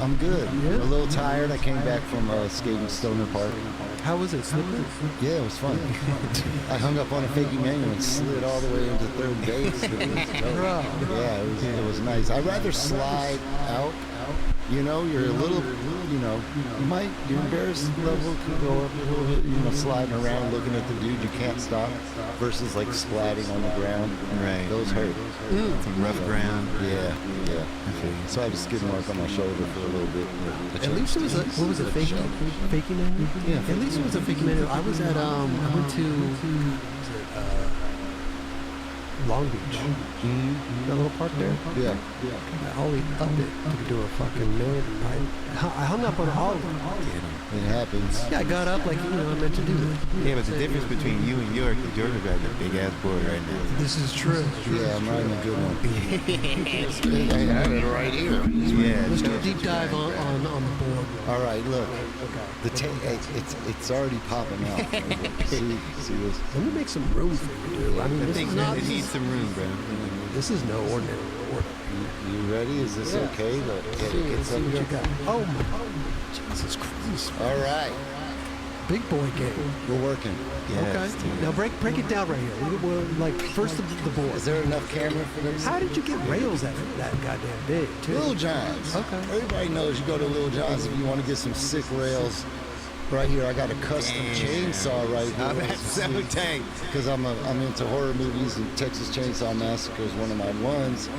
I'm good. Yeah? A little tired. I came back from skating Stoner Park. How was it? Slippery? Yeah, it was fun. I hung up on a fakie manual and slid all the way into third base. It was dope. Yeah, it was nice. I'd rather slide out. You know, you're a little, you know, your embarrassed level could go up a little bit, you know, sliding around looking at the dude you can't stop versus like splatting on the ground. Right. Those hurt. Some rough ground. Yeah. So I had a skid mark on my shoulder for a little bit. At least it was a, what was it, fakie manual? Yeah. At least it was a fakie manual. I was at, I went to, Long Beach. That little park there? Yeah. I only upped it to do a fucking man. I hung up on all of them. It happens. Yeah, I got up like, you know, I meant to do it. Yeah, but the difference between you and York is York is riding a big ass board right now. This is true. Yeah, I'm riding a good one. I had it right here. Yeah. Let's do a deep dive on the board. All right, look. It's already popping out. see this? Let me make some room for you, dude. I mean, this is not. It needs some room, bro. This is no ordinary board. You ready? Is this okay? Look, Let's see what you got. Oh my, Jesus Christ! All right, big boy game. we're working. Yes, Okay. dude. Now break it down right here. We're like first the board. Is there enough camera for this? How did you get rails that goddamn big, too? Lil John's. Okay. Everybody knows you go to Lil John's if you want to get some sick rails. Right here, I got a custom chainsaw right here. Oh, that's so tank. Because I'm into horror movies, and Texas Chainsaw Massacre is one of my ones.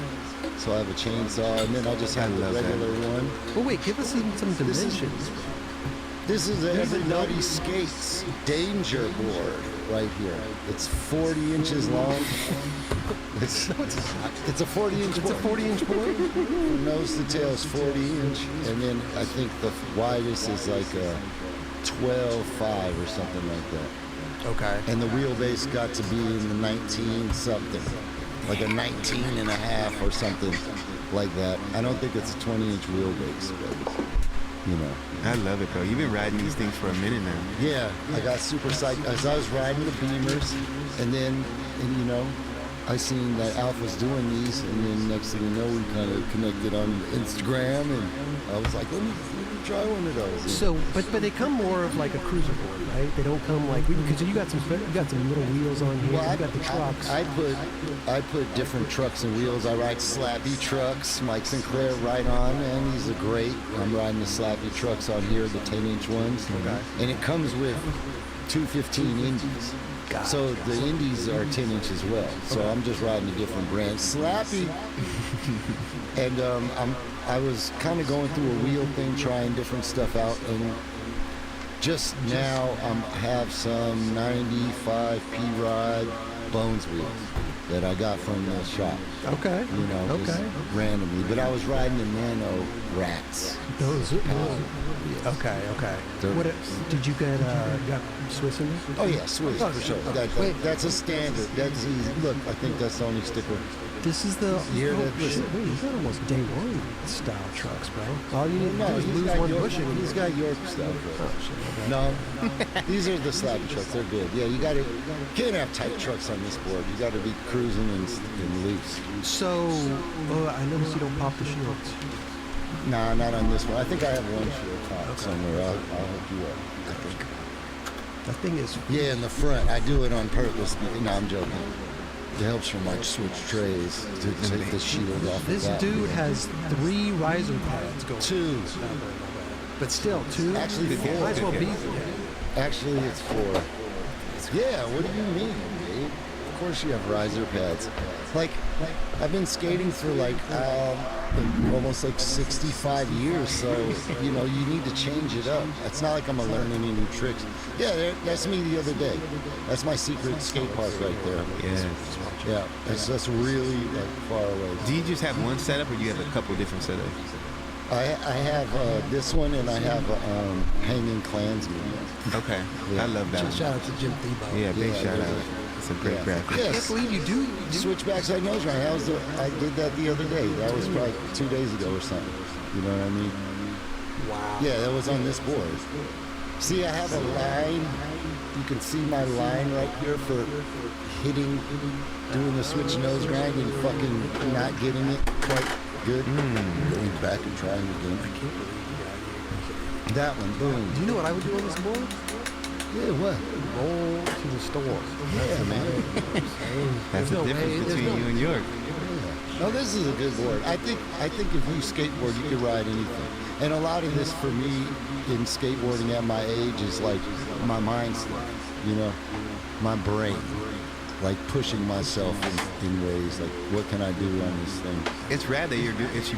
So I have a chainsaw, and then I just have the regular one. Well, wait, give us some dimensions. This is Everybody Skates Danger Board right here. It's 40 inches long. It's a 40-inch board. It's a 40-inch board? From nose to tail is 40 inch, and then I think the widest is like a 12.5 or something like that. Okay. And the wheelbase got to be in the 19 something, like a 19 and a half or something like that. I don't think it's a 20-inch wheelbase, but you know. I love it, though. You've been riding these things for a minute now. Yeah, I got super psyched as I was riding the Beamers, and you know, I seen that Alpha's doing these, and then next thing you know, we kind of connected on Instagram, and I was like, let me try one of those. So, but they come more of like a cruiser board, right? They don't come like because you got some little wheels on here. Well, you got the trucks. I put different trucks and wheels. I ride Slappy trucks. Mike Sinclair right on, man. These are great. I'm riding the Slappy trucks on here, the 10-inch ones. Okay. And it comes with 215 Indies. So the Indies are 10 inch as well. So I'm just riding a different brand. Slappy. And I was kind of going through a wheel thing, trying different stuff out, and just now I have some 95 P-Rod Bones wheels that I got from the shop. Okay. You know, just randomly. But I was riding the Nano Rats. Those. Okay. What did you get? Got Swiss in there? Oh yeah, Swiss for sure. That's a standard. That's easy. Look, I think that's the only sticker. This is the. You hear that? Shit, wait, you got almost day one style trucks, bro. All you need to do is he's lose got one York, bushing. he's got York stuff. Oh shit. Okay. No, these are the Slappy trucks. They're good. Yeah, you can't have tight trucks on this board. You got to be cruising and loose. So, I noticed you don't pop the shields. Nah, not on this one. I think I have one shield pop somewhere. I'll hook you up. I think. That thing is. Yeah, in the front. I do it on purpose. No, I'm joking. It helps from like switch trays to take the shield off. This dude has 3 riser pads going. 2. But still, 2? Actually, 4. Might as well be. Actually, it's 4. Yeah, what do you mean, Dave? Of course you have riser pads. Like, I've been skating for like almost like 65 years, so you know you need to change it up. It's not like I'm gonna learn any new tricks. Yeah, that's me the other day. That's my secret skate park right there. Yeah, that's really like far away. Do you just have one setup, or do you have a couple different setups? I have this one, and I have Hanging Klansman. Okay, Yeah. I love that one. Shout out to Jim Thiebaud. Yeah, big shout out. It's a great graphic. I can't believe you do. Switchbacks I nose right. I did that the other day. That was probably 2 days ago or something. You know what I mean? Wow. Yeah, that was on this board. See, I have a line. You can see my line right here for hitting, doing the switch nose grind and fucking not getting it quite Good. Going back and trying again. I can't believe you got here. That one, boom. Do you know what I would do on this board? Yeah, what? Roll to the store. Yeah, man. That's the difference between you and York. No, this is a good board. I think if you skateboard, you can ride anything. And a lot of this for me in skateboarding at my age is like my mind stuff, you know, my brain, like pushing myself in ways like, what can I do on this thing? It's rad that you're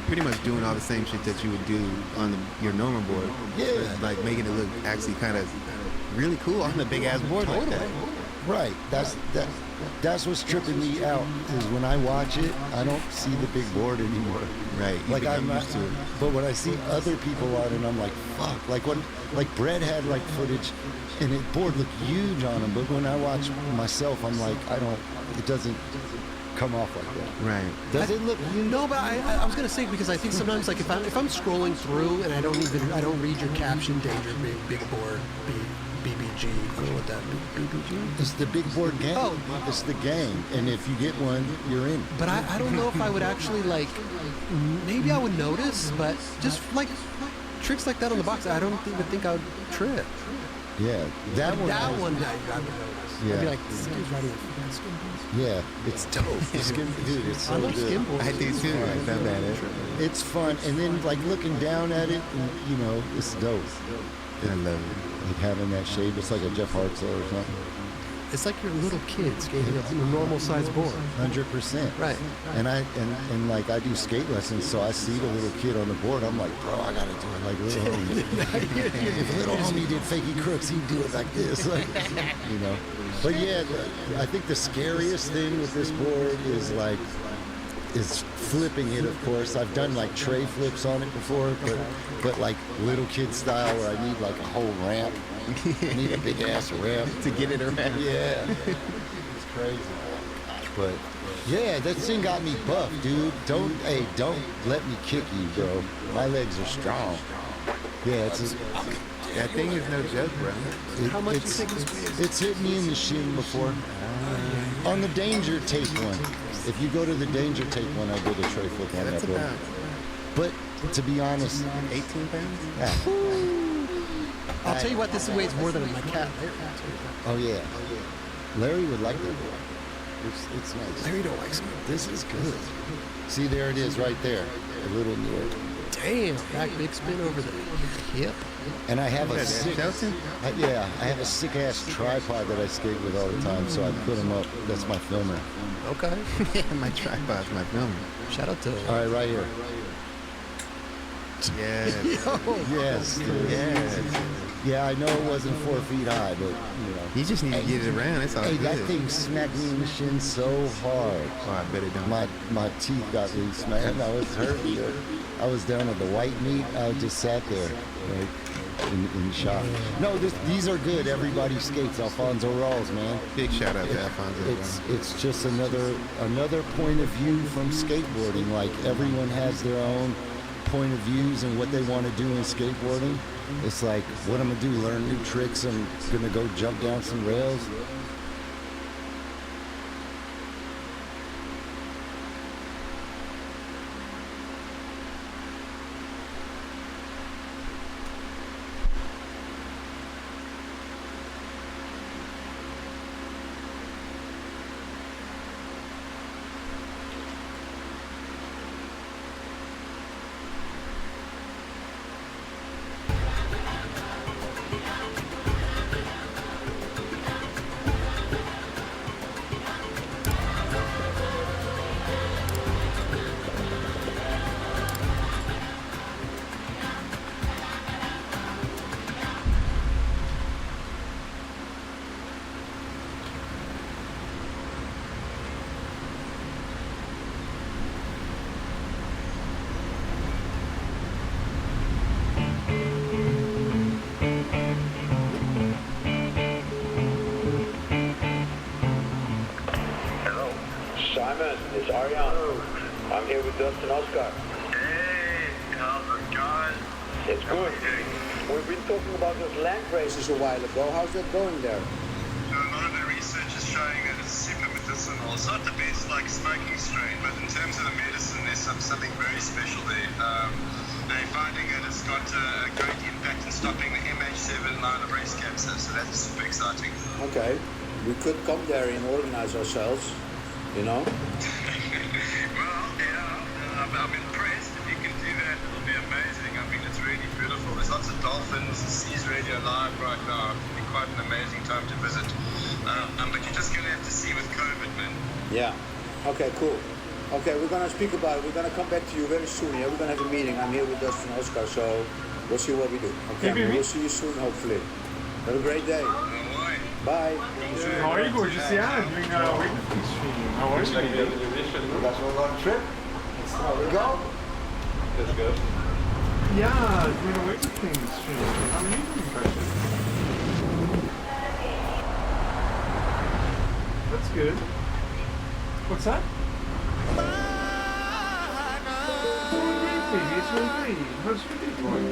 pretty much doing all the same shit that you would do on your normal board. Yeah. Like making it look actually kind of really cool on the big ass board like that. Right. That's what's tripping me out is when I watch it, I don't see the big board anymore. Right. Like I'm not used to it. But when I see other people on it, I'm like, fuck. Like when Brett had like footage, and the board looked huge on him. But when I watch myself, I'm like, it doesn't come off like that. Right. Does it look huge? No, but I was gonna say because I think sometimes like if I'm scrolling through and I don't read your caption, danger big board BBG. I don't know what that BBG. It's the big board gang. Oh. It's the gang, and if you get one, you're in. But I don't know if I would actually like. Maybe I would notice, but just like tricks like that on the box, I don't even think I would trip. Yeah, that one. That has- one I would notice. Yeah. I'd be like, this dude's riding a skin board. Yeah, it's dope. Dude, it's so I love good. skin boards. I do too. It's not bad. It's fun, and then like looking down at it, and, you know, it's dope. I love it. Like having that shape, it's like a Jeff Hartzell or something. It's like your little kid skating a normal size board. 100%. Right. And like I do skate lessons, so I see the little kid on the board. I'm like, bro, I gotta do it like little homie. If little homie did fakey crooks, he'd do it like this, like, you know. But yeah, I think the scariest thing with this board is flipping it. Of course, I've done like tray flips on it before, but like little kid style where I need like a whole ramp. I need a big ass ramp To get it around. Yeah, it's crazy. But yeah, that thing got me buff, dude. Don't let me kick you, bro. My legs are strong. Yeah, That thing is no joke, bro. How much do you think this weighs? It's hit me in the shin before. On the danger tape one. If you go to the danger tape one, I did a tray flip on That's that board. about But to be honest, 18 pounds? ah, I'll tell you what, this weighs more than my cat. oh yeah, Larry would like that board. It's nice. Larry don't like skin. This is good. See, there it is right there. A little near. Damn, back big spin over the hip. And I have a that sick, Shelton? I have a sick ass tripod that I skate with all the time, so I put them up. That's my filmer. Okay. Yeah, my tripod's my filmer. Shout out to. All right, right here. Yes. Yes, dude. Yes. Yeah, I know it wasn't 4 feet high, but you know. You just need to get it around. It's all Hey, good. that thing smacked me in the shin so hard. Oh, I bet it don't. My teeth got really smacked. I was hurting. Dude. I was down at the white meat. I just sat there, like, in shock. No, these are good. Everybody skates. Alfonso Rawls, man. Big shout out to Alfonso. It's just another point of view from skateboarding. Like everyone has their own point of views and what they want to do in skateboarding. It's like, what I'm gonna do? Learn new tricks? I'm gonna go jump down some rails. Simon, it's Arjan. I'm here with Dustin Oscar. Hey, how's it going? It's good. We've been talking about those land races a while ago. How's that going there? So a lot of the research is showing that it's super medicinal medicinal. It's not the best like smoking strain, but in terms of the medicine, there's something very special there. They're finding that it's got a great impact in stopping the MH7 line of breast cancer, so that's super exciting. Okay, we could come there and organize ourselves, you know? Well, yeah, I'm impressed. If you can do that, it'll be amazing. I mean, it's really beautiful. There's lots of dolphins. The sea's really alive right now. It'll be quite an amazing time to visit. But you're just going to have to see with COVID, man. Yeah. Okay, cool. Okay, we're gonna speak about it. We're gonna come back to you very soon. Yeah, we're gonna have a meeting. I'm here with Dustin and Oscar, so we'll see what we do. Okay, we'll see you soon, hopefully. Have a great day. Bye. How are you, gorgeous? Yeah, doing a weightlifting stream. How are you? That's a long trip. There we go. That's good. Yeah, doing a weightlifting stream. How are you doing, precious? That's good. What's that? Doing great, baby. It's really great.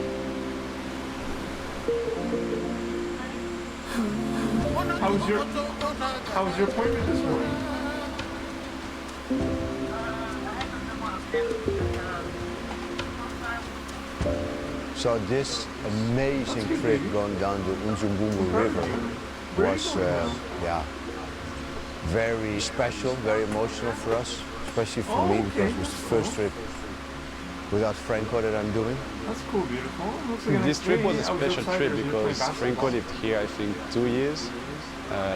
How's your day going? How was your appointment this morning? So this amazing trip going down the Unzungumu River was, very special, very emotional for us, especially for me because it was the first trip without Franco that I'm doing. That's cool, beautiful. Looks like This trip was a special trip because Franco lived here, I think, 2 years,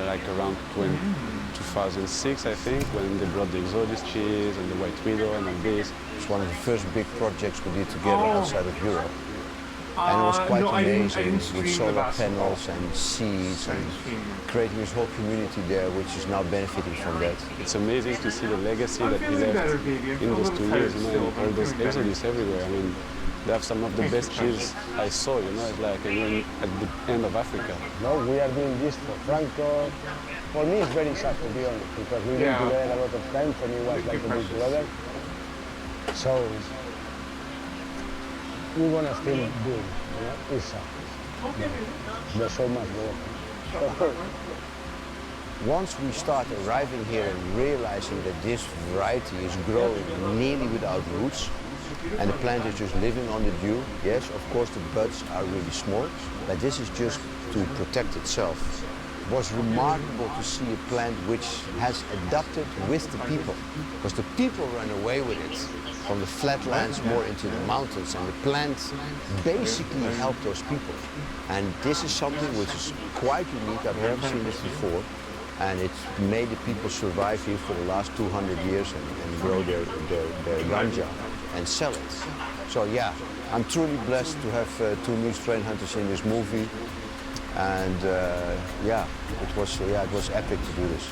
like around 2006, I think, when they brought the Exodus cheese and the White Widow and all this. It's one of the first big projects we did together outside of Europe. And it was quite amazing with solar panels and seeds and creating this whole community there, which is now benefiting from that. It's amazing to see the legacy that he left in those 2 years, you know, and all those Exodus everywhere. I mean, they have some of the best cheese I saw, you know, it's like at the end of Africa. No, we are doing this for Franco. For me, it's very sad, to be honest, because we've been together a lot of time. For me, it was like a big brother. So, we're gonna still do it, you know, it's sad. There's so much work. Once we start arriving here and realizing that this variety is growing nearly without roots, and the plant is just living on the dew, yes, of course the buds are really small, but this is just to protect itself. It was remarkable to see a plant which has adapted with the people, because the people run away with it from the flatlands more into the mountains, and the plant basically helped those people. And this is something which is quite unique. I've never seen this before, and it's made the people survive here for the last 200 years and grow their ganja and sell it. So yeah, I'm truly blessed to have two new strain hunters in this movie, and it was epic to do this.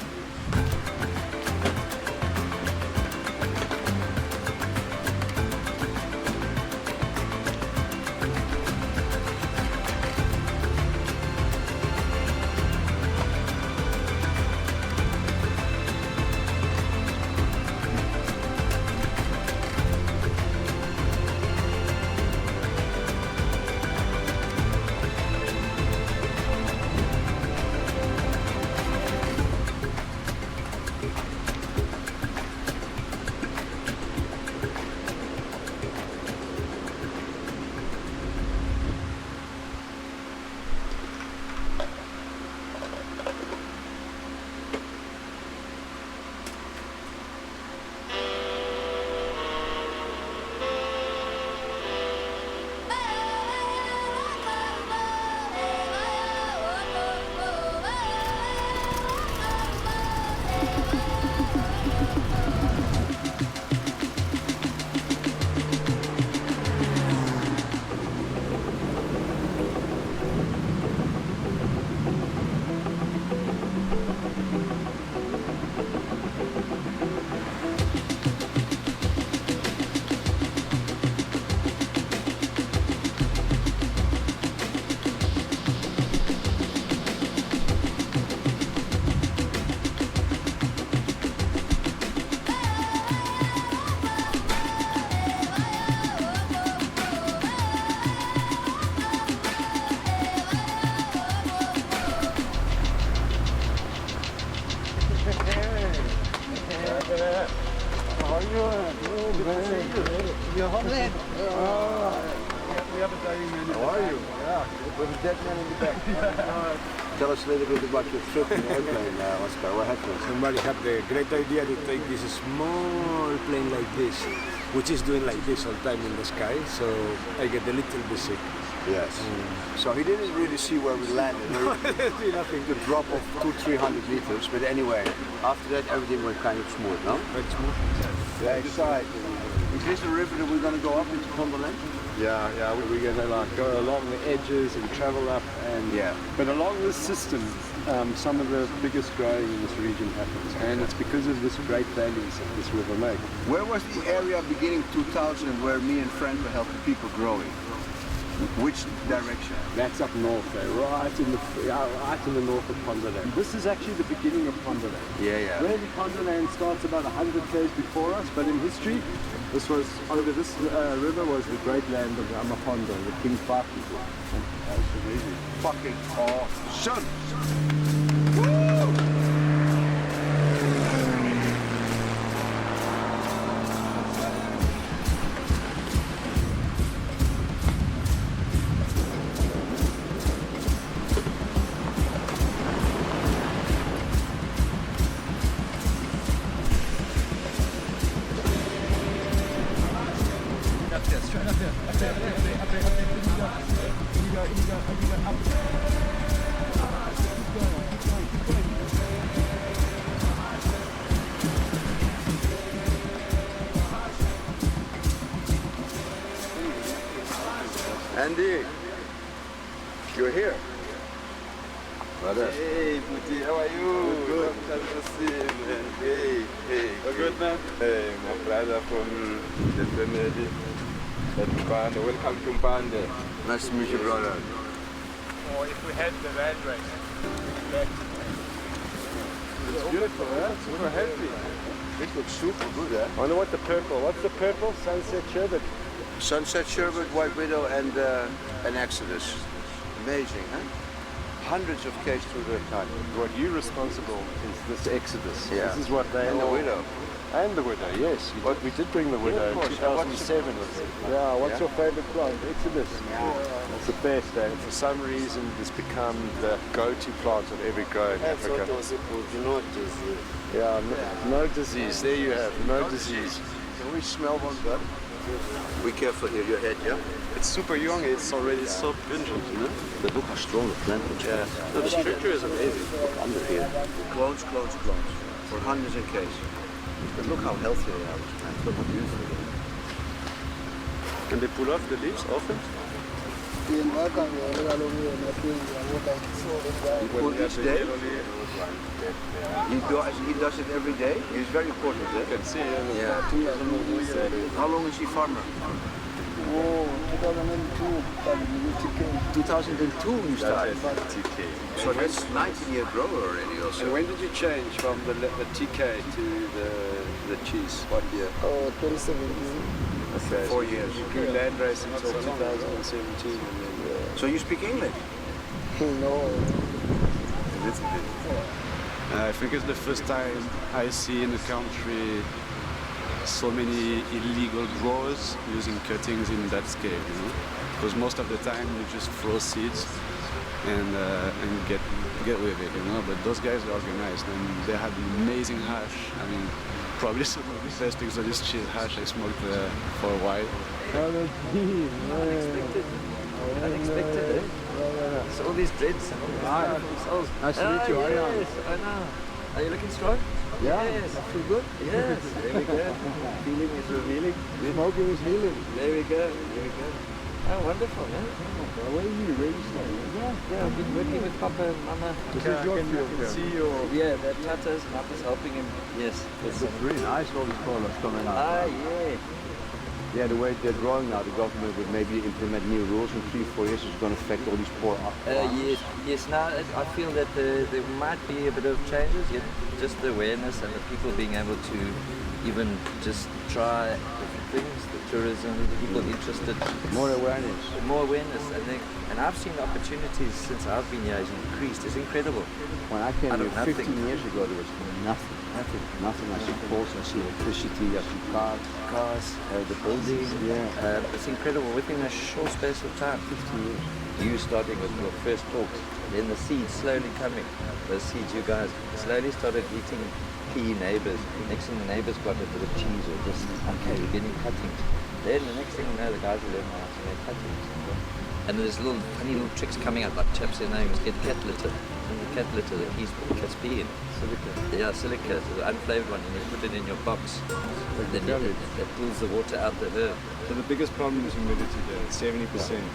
Holland. We have a diving man. How are you? Yeah, with a dead man in the back. Tell us a little bit about your trip in the airplane, Oscar. What happened? Somebody had the great idea to take this small plane like this, which is doing like this all the time in the sky, so I get a little bit sick. Yes. So he didn't really see where we landed. Nothing. The drop of 200-300 meters, but anyway, after that everything went kind of smooth, no? Very smooth. Yeah, exciting. Is this the river that we're going to go up into Ponderland? Yeah, we're going to like go along the edges and travel up, and but along this system, some of the biggest growing in this region happens, and it's because of this great valleys that this river makes. Where was the area beginning 2000 where me and Franco helped the people growing? Which direction? That's up north, right in the north of Ponderland. This is actually the beginning of Ponderland. Yeah. Really, Ponderland starts about 100 km before us, but in history, this was over this river was the great land of the Amapondo, the King Far people. That's amazing. Fucking awesome. Andy, you're here. Brother. Hey, Booty, how are you? Good. Long time to see you, man. Hey. All good, man? Hey, my brother from the family at Mpande. Welcome to Mpande. Nice to meet you, brother. Or if we had the red race. It's beautiful, huh? Super happy. It looks super good, eh? I wonder what the purple. What's the purple? Sunset Sherbet. Sunset Sherbet, White Widow, and Exodus. Amazing, huh? Hundreds of Ks through the time. What you're responsible is this Exodus. Yeah. This is what they and the Widow. And the Widow, yes. We did bring the Widow in 2007. Yeah, what's your favorite plant? Exodus. Yeah. It's the best, eh? For some reason, it's become the go-to plant of every grow in Africa. No disease. Yeah, no disease. There you have, no disease. Can we smell one, bud? Be careful here, your head, yeah? It's super young, it's already so pungent, you know? But look how strong the plant looks. Yeah. No, the structure is amazing. Look under here. Clones. For hundreds of Ks. But look how healthy they are, man. Look how beautiful they are. Can they pull off the leaves often? You pull each day? He does it every day? It's very important, eh? You can see, yeah. How long is he farmer? Oh, 2002. 2002 you started? TK. So that's 19-year grower already also. And when did you change from the TK to the cheese? What year? Oh, 2017. Okay. 4 years. You grew land race until 2017. And then, So you speak English? No. A little bit. I think it's the first time I see in the country so many illegal growers using cuttings in that scale, you know? Because most of the time you just throw seeds and get with it, you know? But those guys are organized and they have amazing hash. I mean, probably some of the best exotic cheese hash I smoked for a while. Unexpected, eh? So all these dreads and all this stuff themselves. Nice to meet you, Arjan. Yes, I know. Are you looking strong? Yeah. Yes. I feel good? Yes. There we go. Feeling is revealing. Smoking is healing. There we go. Oh, wonderful, eh? Where are you? Where are you staying? Yeah, I've been working with Papa and Mama. This is your field, can see your... Yeah, that Tatas, Papa's helping him. Yes. It looks really nice, all these colors coming out. Ah, yeah. Yeah, the way they're growing now, the government would maybe implement new rules in 3-4 years. It's going to affect all these poor farmers. Yes. Now I feel that there might be a bit of changes. Yet just the awareness and the people being able to even just try different things, the tourism, people interested. More awareness. More awareness. And I've seen opportunities since I've been here has increased. It's incredible. When I came Out here of nothing. 15 years ago, there was nothing. I see poles, I see electricity, I see cars, the building. Yeah. It's incredible within a short space of time. 15 years. You starting with your first talks, then the seeds slowly coming. Those seeds, you guys slowly started eating PE neighbors. Next thing the neighbors got a bit of cheese or just, okay, we're getting cuttings. Then the next thing you know, the guys are learning how to make cuttings. And there's little funny little tricks coming out, like chaps their names, get cat litter. And the cat litter that he's put cat's pee in. Silica. Yeah, silica, the unflavored one, and you put it in your box. Then it pulls the water out the herb. So the biggest problem is humidity there, 70%.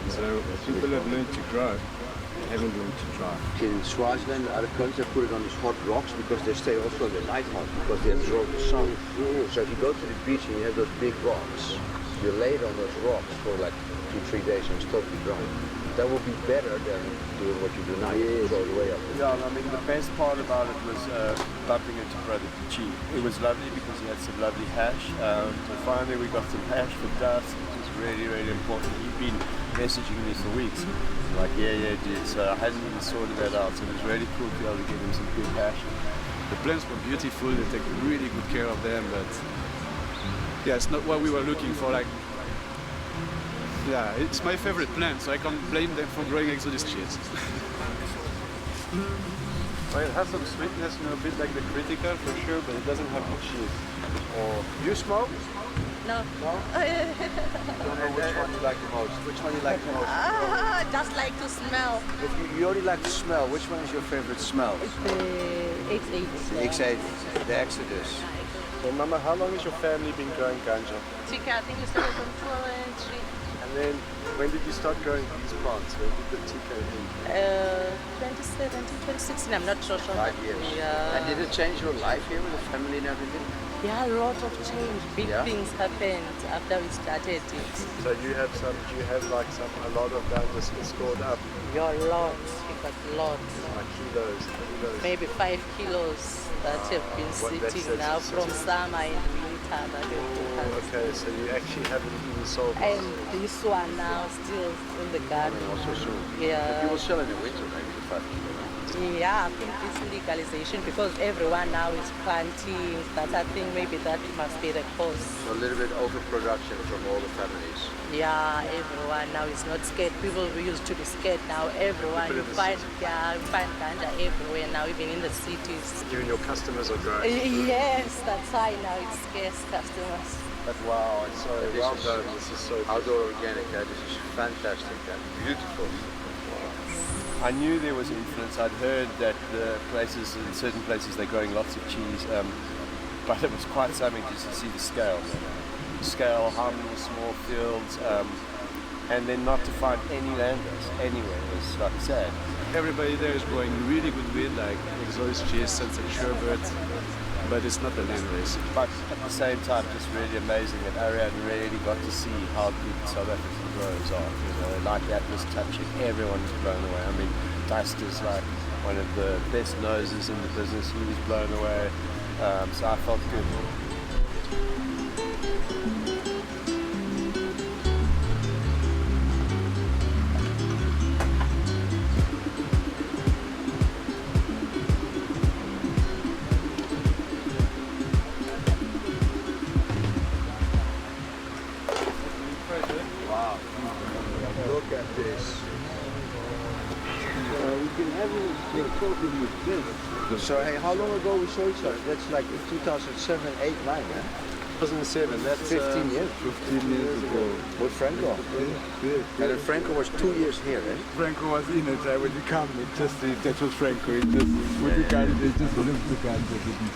So people have learned to grow, they haven't learned to dry. In Swaziland, other countries put it on these hot rocks because they stay also in the night hot because they absorb the sun. So if you go to the beach and you have those big rocks, you lay it on those rocks for like 2-3 days and it's totally dry. That would be better than doing what you do now. You throw it away up. Yeah, I mean the best part about it was bumping into Brother Chi. It was lovely because he had some lovely hash. So finally we got some hash for dust, which was really, really important. He'd been messaging me for weeks. Like, yeah, dude. So I hadn't even sorted that out. So it was really cool to be able to give him some good hash. The plants were beautiful, they take really good care of them, but yeah, it's not what we were looking for. Like, yeah, it's my favorite plant, so I can't blame them for growing exotic cheese. Well, it has some sweetness, a bit like the critical for sure, but it doesn't have the cheese. Or you smoke? No. No? I don't know which one you like the most. Which one you like the most? Just like to smell. If you only like to smell, which one is your favorite smell? The X8. The X8, the Exodus. So Mama, how long has your family been growing ganja? Tika, I think you started from 2 and 3. And then, when did you start growing these plants? When did the tika in? 2017, 2016, I'm not so sure. 5 years. Yeah. And did it change your life here with the family and everything? Yeah, a lot of change. Big things happened after we started it. So you have some, do you have like a lot of ganja stored up? Yeah, lots, because lots. Like kilos. Maybe 5 kilos that have been sitting now from summer and winter. Okay, so you actually haven't even sold this. And this one now still in the garden. Also soon. Yeah. But you will sell in the winter maybe the 5 kilos. Yeah, I think this legalization, because everyone now is planting, that I think maybe that must be the cause. So a little bit overproduction from all the families. Yeah, everyone now is not scared. People who used to be scared now, everyone, you find ganja everywhere now, even in the cities. You and your customers are growing. Yes, that's why now it scares customers. But wow, it's so well done. This is so outdoor organic. This is fantastic. Beautiful. I knew there was influence. I'd heard that in certain places they're growing lots of cheese, but it was quite something just to see the scale. The scale, how many small fields, and then not to find any landers anywhere was like sad. Everybody there is growing really good weed, like exotic cheese, sunset sherbet, but it's not a land race. But at the same time, just really amazing that Ariane really got to see how good South African growers are. Like that was touching. Everyone was blown away. I mean, Dust is like one of the best noses in the business. He was blown away. So I felt good. Wow. Look at this. We can have a big problem with this. So hey, how long ago we saw each other? That's like in 2007, 8, 9, eh? 2007, that's 15 years. 15 years ago. With Franco. And then Franco was 2 years here, eh? Franco was in it when you come. It just that was Franco. It just with the guys, they just lived the guys, they didn't.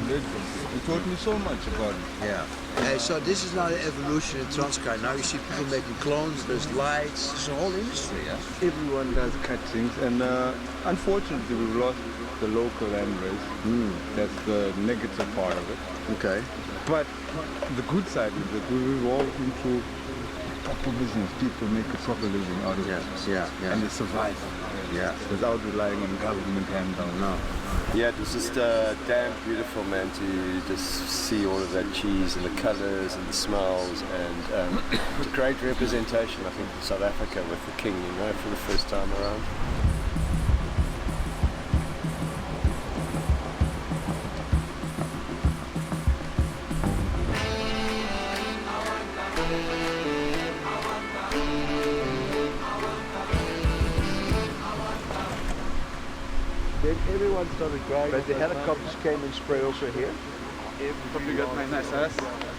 He taught me so much about it. Yeah. Hey, so this is now the evolution in Transkei. Now you see people making clones, there's lights, there's a whole industry, yeah? Everyone does cuttings, and unfortunately we've lost the local land race. That's the negative part of it. Okay. But the good side is that we've evolved into proper business. People make a proper living out of it. And they survive. Without relying on government handout. No. Yeah, it was just damn beautiful, man, to just see all of that cheese and the colours and the smells, and it's a great representation, I think, of South Africa with the king, you know, for the first time around. Then everyone started driving. But the helicopters came and spray also here? Probably got my nice ass.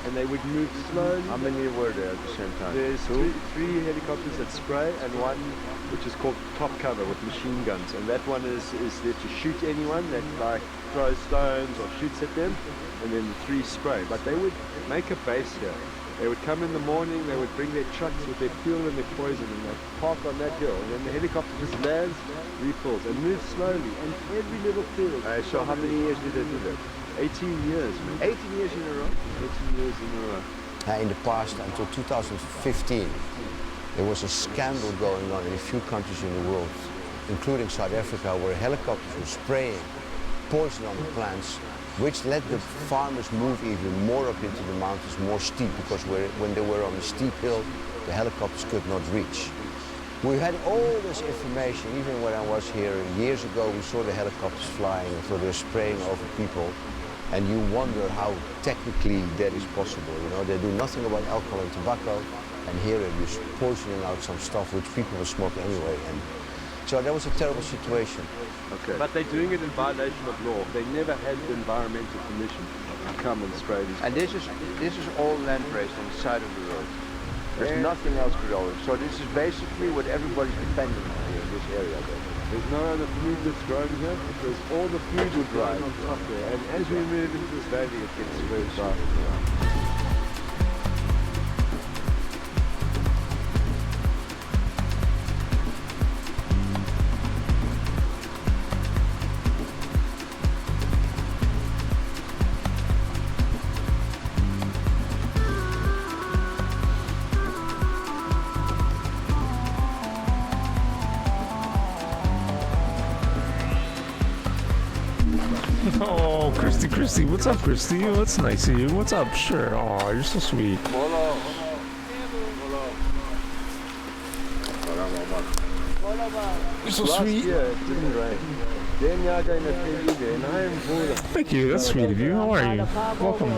And they would move slowly. How many were there at the same time? There's three helicopters that spray and one which is called top cover with machine guns, and that one is there to shoot anyone that like throws stones or shoots at them, and then the three spray. But they would make a base here. They would come in the morning, they would bring their trucks with their fuel and their poison, and they'd park on that hill, and then the helicopter just lands, refills, and moves slowly, and every little field. So how many years did they do that? 18 years, man. 18 years in a row? 18 years in a row. In the past, until 2015, there was a scandal going on in a few countries in the world, including South Africa, where helicopters were spraying poison on the plants, which let the farmers move even more up into the mountains, more steep, because when they were on a steep hill, the helicopters could not reach. We had all this information, even when I was here years ago, we saw the helicopters flying, so they're spraying over people, and you wonder how technically that is possible. You know, they do nothing about alcohol and tobacco, and here they're just poisoning out some stuff which people will smoke anyway. And so that was a terrible situation. Okay. But they're doing it in violation of law. They never had the environmental permission to come and spray these. And this is all land raised on the side of the road. There's nothing else growing. So this is basically what everybody's depending on here in this area. There's no other food that's grown here because all the food would grow on top there. And as we move into this valley, it gets very dark. Oh, Christy, what's up, Christy? What's nice of you? What's up? Sure. Oh, you're so sweet. You're so sweet. Thank you. That's sweet of you. How are you? Welcome.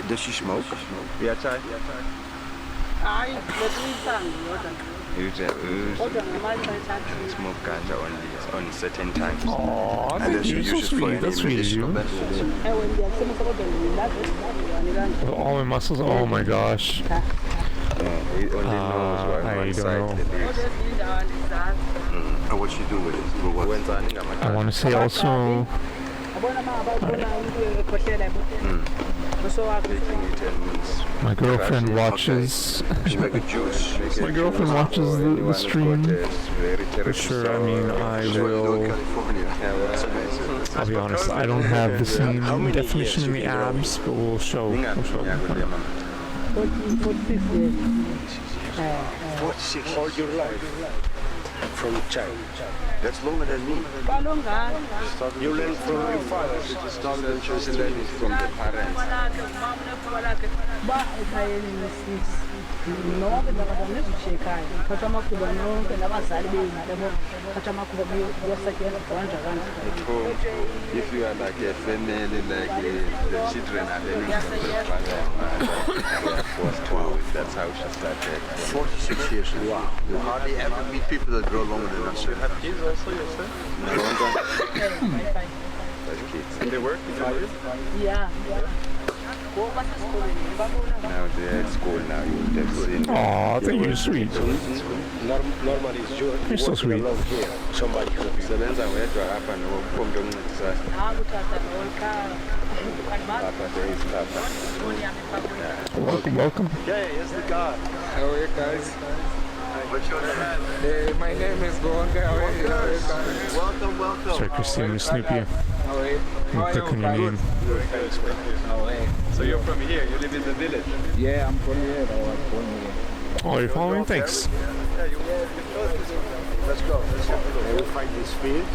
Does she smoke? Yeah, try. Smoke ganja only on certain times. Oh, thank you. So sweet. That's sweet of you. With all my muscles. Oh my gosh. He only knows I don't know. And what you do with it? I want to say also. My girlfriend watches. My girlfriend watches the stream. For sure. I mean, I will. I'll be honest. I don't have the same definition in the abs, but we'll show. 46 all your life from child. That's longer than me. You learn from your father. You started just learning from the parents. If you are like a family, like the children are learning from their father, they are forced to. That's how she started. 46 years. Wow. You hardly ever meet people that grow longer than us. You have kids also yourself? No. Like kids. And they work? Yeah. Now they're at school now. You have seen. Aw, thank you, sweet. Normally, You're so sweet. Somebody sebenza wedwa hapa nokuphumda umncedisa. Welcome. Yeah, here's the guy. How are you guys? What's your name? My name is Gonga. Welcome. Sorry, Christy, I'm gonna snoop you. I'm click on your name. So you're from here, you live in the village? Yeah, I'm from here. I was born here. Oh, you're following? Thanks. Yeah, you're Let's go. We find this field.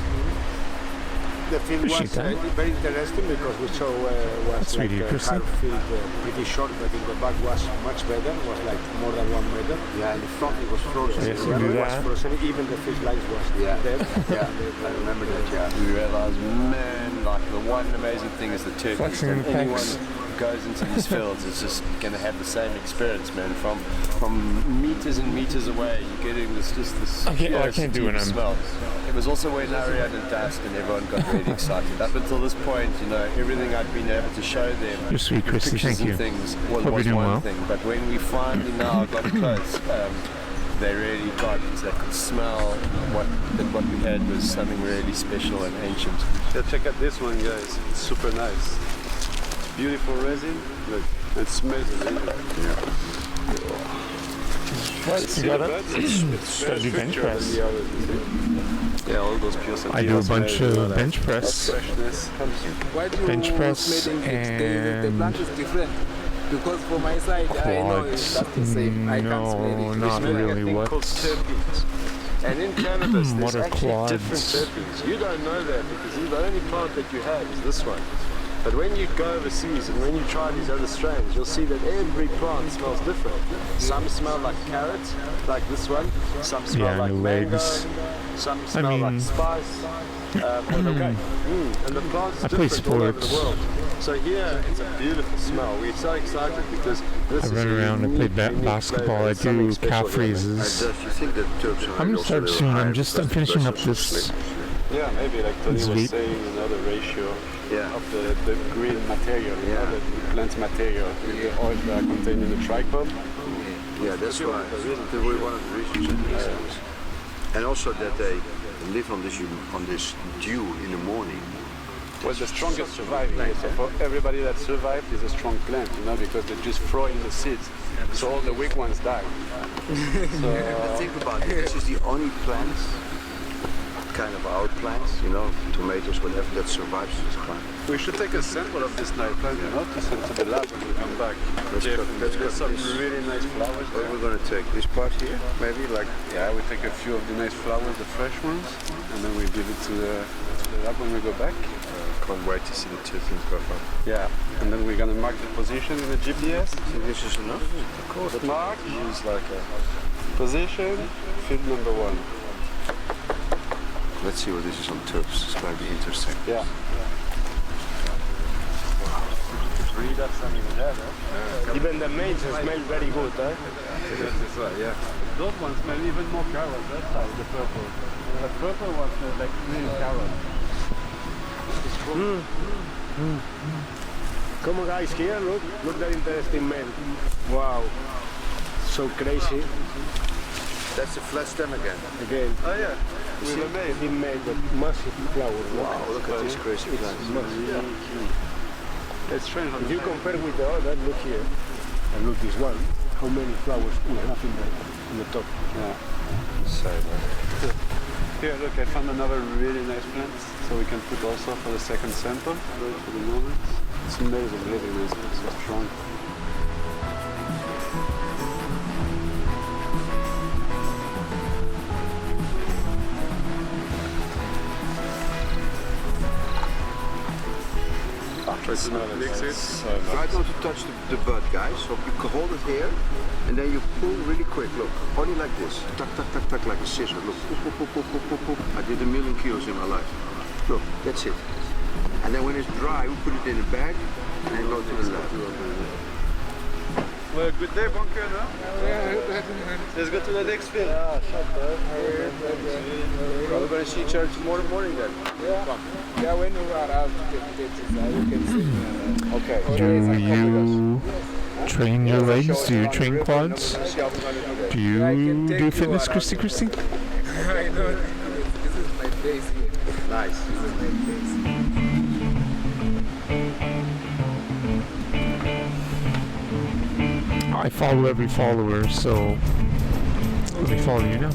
The field was very interesting because we saw was like a hard field, pretty short, but in the back was much better. It was like more than 1 meter. Yeah, in the front it was frozen. Yes, It was frozen. Even the fish lines was dead. Yeah, I remember that. Yeah. We realized, man, like the one amazing thing is the turkeys. Flexing And the anyone pecs. who goes into these fields is just going to have the same experience, man. From meters and meters away, you're getting this I can't do it. smell. It was also when I ran at dusk and everyone got really excited. Up until this point, you know, everything I'd been able to show them, You're sweet, Christy. pictures Thank you. and things, was Hope you're doing one well. thing. But when we finally now got close, they really got, they could smell what we had was something really special and ancient. Yeah, check out this one, guys. It's super nice. Beautiful resin. Look, it smells amazing. You got it? Gotta do bench press. Yeah, all those pure I do a bunch of bench press. Why do Bench you press made in and the plant is different? Because for my side, I know it's not the same. I can't smell it. Not really. What? And in cannabis, What there's are actually quads? different terpenes. You don't know that because the only plant that you have is this one. But when you go overseas and when you try these other strains, you'll see that every plant smells different. Some smell like carrot, like this one. Some smell like mango. Some smell like spice. And the plants I are play different all over sports. the world. So here, it's a beautiful smell. We're so excited because this I is run around and play basketball. I do calf raises. You think that Turks are I'm gonna start soon. I'm finishing up this. Yeah, maybe like Tony This was week. saying, another ratio of the green material, you know, the plant material with the oil that are contained in the trichome. Yeah, that's why. That was one of the reasons I think that was. And also that they live on this dew in the morning. Well, the strongest surviving. So for everybody that survived is a strong plant, you know, because they just throw in the seeds. So all the weak ones die. But think about it. This is the only plant, kind of our plants, you know, tomatoes, whatever, that survives this climate. We should take a sample of this nice plant, you know, to send to the lab when we come back. Let's There's some this. really nice flowers there. We're going to take this part here, maybe, like... Yeah, we take a few of the nice flowers, the fresh ones, and then we give it to the lab when we go back. Can't wait to see the terpenes go up. Yeah, and then we're going to mark the position in the GPS. So this is enough? Of course, mark. Use like a position, field number 1. Let's see what this is on Turps. It's going to be interesting. Yeah. Read up something with that, huh? Even the maize smell very good, huh? That's right, yeah. Those ones smell even more carrot, that side, the purple. The purple one smells like real carrot. Come on guys, here, look that interesting man. Wow, so crazy. That's a flat stem again. Again. Oh yeah, With a maize. Been made with massive flowers. Wow, look at this crazy plant. It's strange. If you compare with the other, look here, and look this one, how many flowers we have in the top. Yeah. Insane, man. Here, look, I found another really nice plant, so we can put also for the second sample, for the moment. It's amazing, really amazing, it's so strong. Try not to touch the bud, guys. So you can hold it here, and then you pull really quick. Look, only like this. Tuck, tuck, tuck, tuck, like a scissor. Look, poop, poop, poop, poop, poop, poop, poop. I did 1,000,000 kilos in my life. Look, that's it. And then when it's dry, we put it in a bag, and then go to the lab. Well, good day, bunker, no? Let's go to the next field. Well, we're going to see each other tomorrow morning then. Yeah, when you are out to get pictures, you can see. Okay. Do you train your legs? Do you train quads? Do you do fitness, Christy? I know. This is my place here. Nice. This is my place. I follow every follower, so Let me follow you now.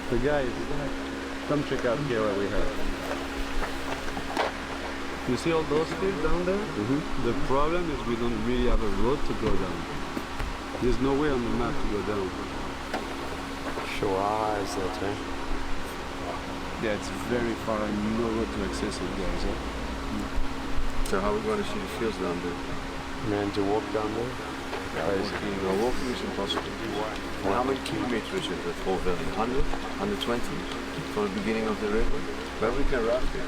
So guys, come check out here what we have. You see all those fields down there? The problem is we don't really have a road to go down. There's no way on the map to go down. Sure, is that right? Yeah, it's very far and no road to access it, guys. So how are we going to see the fields down there? Man, to walk down there? Walking is impossible. And how many kilometers is it for Valley? 100? 120? From the beginning of the river? But we can raft it.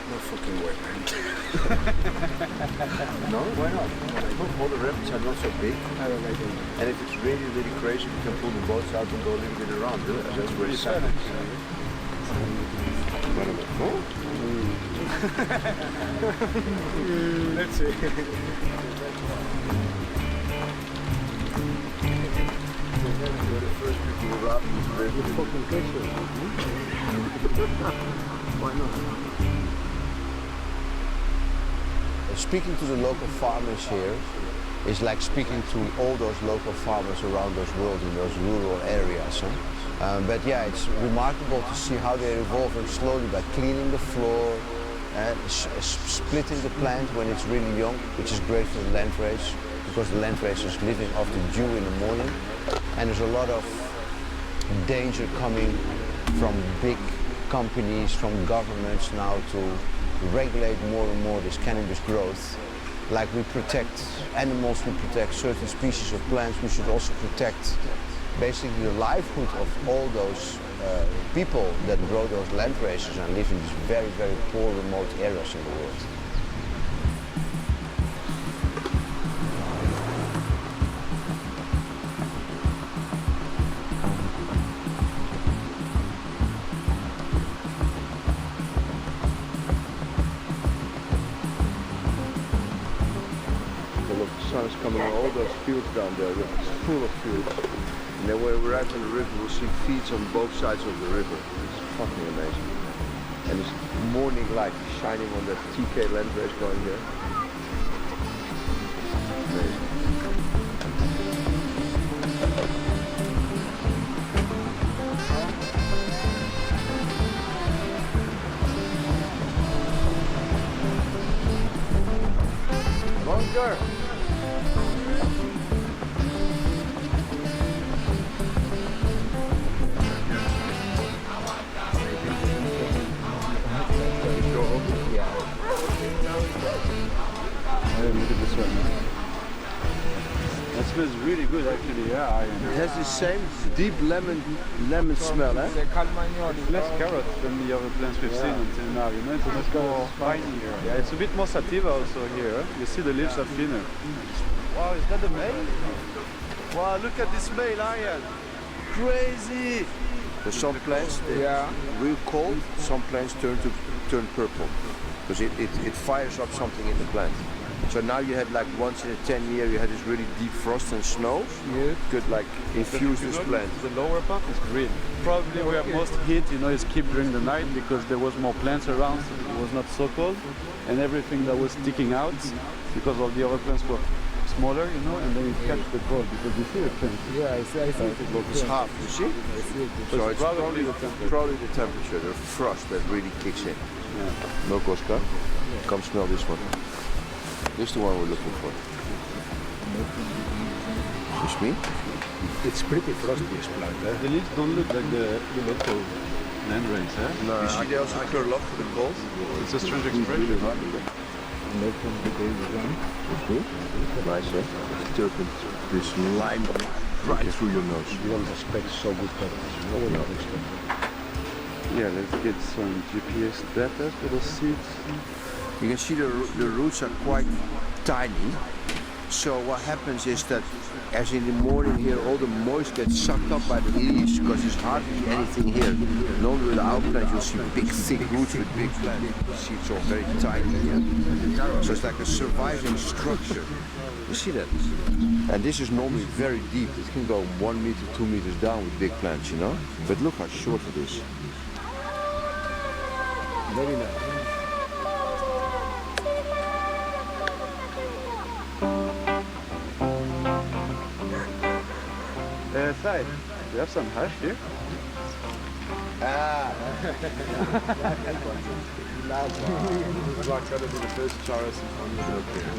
No fucking way, man. No? Why not? Look, all the rapids are not so big. And if it's really, really crazy, we can pull the boats out and go a little bit around. That's where it's happening. Wait a minute. No? Let's see. We're the first people who raft this river. Fucking picture. Why not? Speaking to the local farmers here is like speaking to all those local farmers around those world in those rural areas. But yeah, it's remarkable to see how they're evolving slowly by cleaning the floor, splitting the plant when it's really young, which is great for the landrace because the landrace is living off the dew in the morning. And there's a lot of danger coming from big companies, from governments now to regulate more and more this cannabis growth. Like we protect animals, we protect certain species of plants, we should also protect basically the livelihood of all those people that grow those land races and live in these very, very poor remote areas in the world. Is coming on all those fields down there, it's full of fields. And then when we arrive on the river, we'll see fields on both sides of the river. It's fucking amazing. And it's morning light shining on that TK land race going here. Amazing. Bonjour. Look at this one. That smells really good actually, yeah. It has the same deep lemon smell, eh? It's less carrot than the other plants we've seen until now, you know, it's much more spinier. Yeah, it's a bit more sativa also here. You see the leaves are thinner. Wow, is that the male? Wow, look at this male iron. Crazy! There's some plants, they're real cold, some plants turn purple. Because it fires up something in the plant. So now you had like once in a 10 year you had this really deep frost and snow. Yeah. Could like infuse this plant. The lower part is green. Probably where most heat, you know, is kept during the night because there was more plants around, so it was not so cold. And everything that was sticking out, because all the other plants were smaller, you know, and then you catch the ball because you see the fence. Yeah, I see it. Look, it's half, you see? I see it. So it's probably the temperature, the frost that really kicks in. Yeah. Milk Oscar, come smell this one. This is the one we're looking for. It's me? It's pretty frosty, this plant. The leaves don't look like the local land race, eh? No, you see they also curl up for the cold? It's a strange expression. Nice, eh? Turpin, this lime right through your nose. You don't expect so good peppers. No. Yeah, let's get some GPS data for the seeds. You can see the roots are quite tiny. So what happens is that as in the morning here all the moisture gets sucked up by the leaves because there's hardly anything here. Normally with the outplants you'll see big thick roots with big plants. You see it's all very tiny here. So it's like a surviving structure. You see that? And this is normally very deep. It can go 1 meter, 2 meters down with big plants, you know? But look how short it is. Very nice. Sai, do you have some hash here? Black's gonna be the first Charles on the milk here.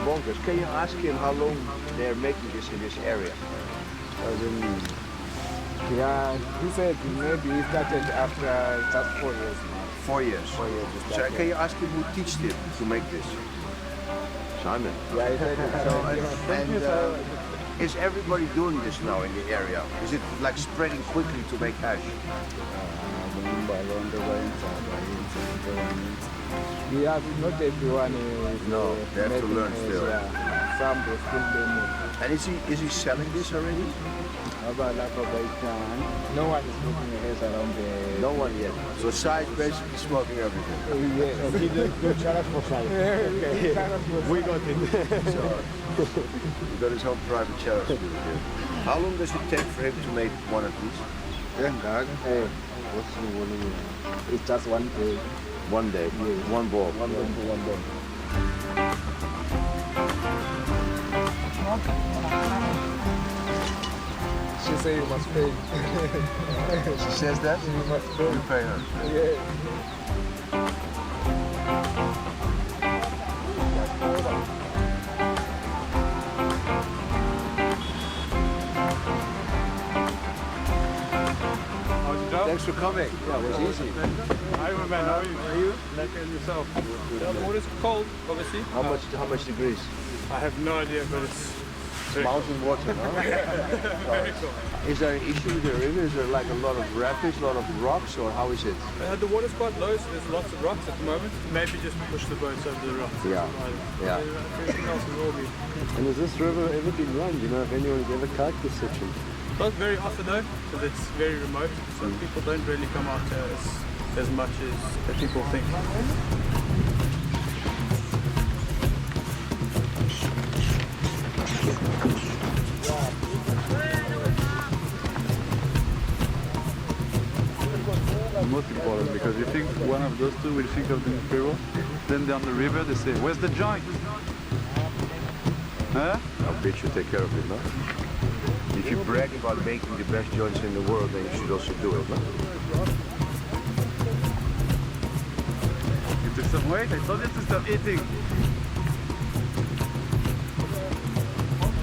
Bonkers, can you ask him how long they're making this in this area? Yeah, he said maybe he started after just 4 years now. 4 years. 4 years. So can you ask him who taught him to make this? Simon. Yeah, he said and is everybody doing this now in the area? Is it like spreading quickly to make hash? We have not everyone is. No, they have to learn still. Yeah. Some they still don't know. And is he selling this already? No one is making a race around the. No one yet. So Sai is basically smoking everything. Yes. He did challenge for Sai. Okay. We got it. So, he got his own private challenge to do here. How long does it take for him to make one of these? It's just 1 day. 1 day? Yes. One ball? One ball. She said you must pay. She says that? You must pay. You pay her? Yeah. Thanks for coming. Yeah, it was easy. Hi, my man. How are you? Like yourself? The water's cold, obviously. How much degrees? I have no idea, but it's mountain water, no? very cold. Is there an issue with the river? Is there like a lot of rapids, a lot of rocks, or how is it? The water's quite low, so there's lots of rocks at the moment. Maybe just push the boats over the rocks. Yeah. Yeah. Everything else is all good. And has this river ever been run? Do you know if anyone's ever kite this section? Not very often though, because it's very remote, so people don't really come out as much as people think. Most important, because you think one of those two will think of the Imperial, then down the river they say, where's the joint? Huh? I'll bet you take care of it, no? If you brag about making the best joints in the world, then you should also do it, no? You took some weight? I told you to stop eating.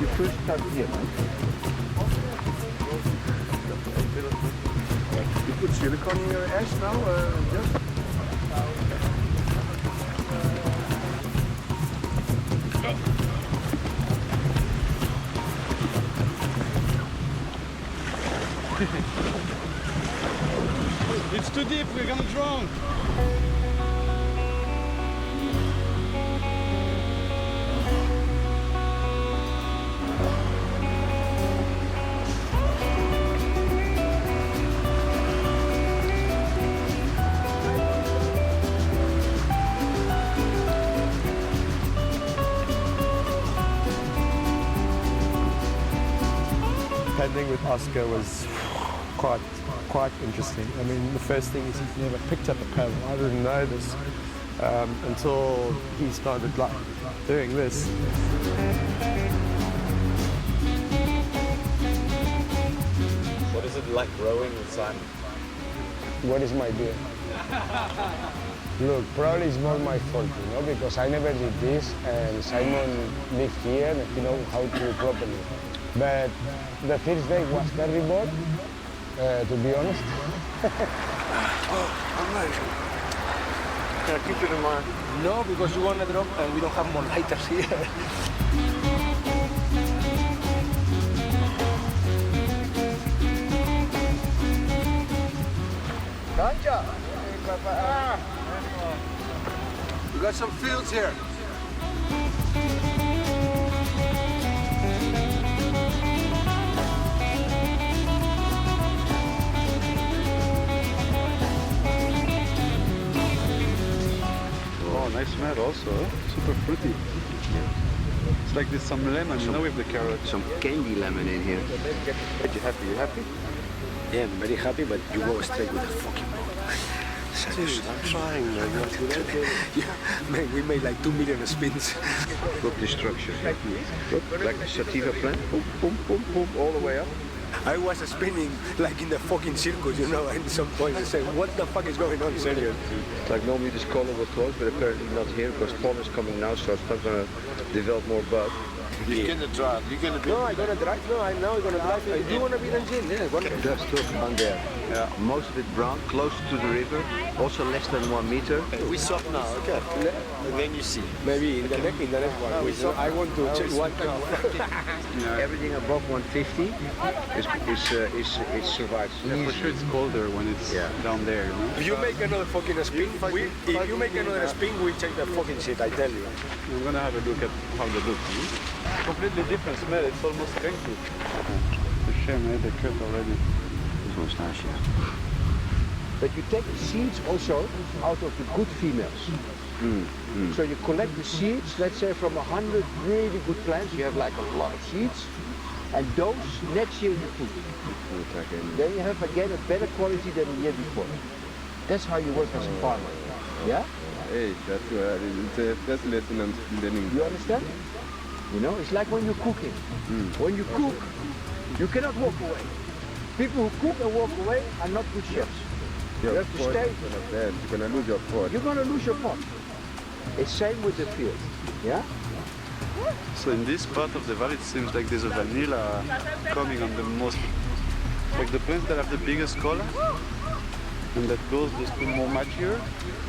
You first start here, man. You put silicone in your ass now, Jeff? It's too deep, we're gonna drown. Paddling with Oscar was quite interesting. I mean, the first thing is he's never picked up a paddle. I didn't know this. until he started like doing this. What is it like rowing with Simon? What is my deal? Look, probably it's more my fault, you know, because I never did this, and Simon lived here and he knows how to properly. But the first day was terrible, to be honest. Oh, I'm not. Can I keep it in mind? No, because you want to drop and we don't have more lighters here. Ganja! We got some fields here. Oh, nice smell also, super fruity. It's like there's some lemon, you know, with the carrot. Some candy lemon in here. Are you happy? You happy? Yeah, I'm very happy, but you go straight with the fucking boat. Dude, I'm trying, man. Man, we made like 2 million spins. Look the structure. Look, like the sativa plant. Boom, boom, boom, boom, all the way up. I was spinning like in the fucking circus, you know, and at some point I said, what the fuck is going on, serious? Like normally this collar will close, but apparently not here because pollen is coming now, so it's not going to develop more bud. You're gonna drive. You're gonna be. No, I'm gonna drive. No, I know I'm gonna drive. I do wanna be in engine. Yeah, that's still down there. Yeah. Most of it brown, close to the river, also less than 1 meter. We swap now, okay? And then you see. Maybe in the next one. I want to check one time. Everything above 150 is survives. Yeah, for sure it's colder when it's down there. You know? If you make another fucking spin, if you make another spin, we check the fucking shit. I tell you. I'm gonna have a look at how they look. Completely different smell. It's almost strengthy. The shame, they cut already. This one's nice, yeah. But you take the seeds also out of the good females. So you collect the seeds, let's say from 100 really good plants, you have like a lot of seeds, and those next year you put. Then you have again a better quality than the year before. That's how you work as a farmer. Yeah? Hey, that's lesson I'm learning. You understand? You know, it's like when you're cooking. When you cook, you cannot walk away. People who cook and walk away are not good chefs. You have to stay. You're gonna lose your pot. You're gonna lose your pot. It's same with the field. Yeah? So in this part of the valley, it seems like there's a vanilla coming on the most, like the plants that have the biggest color, and that goes just more mature,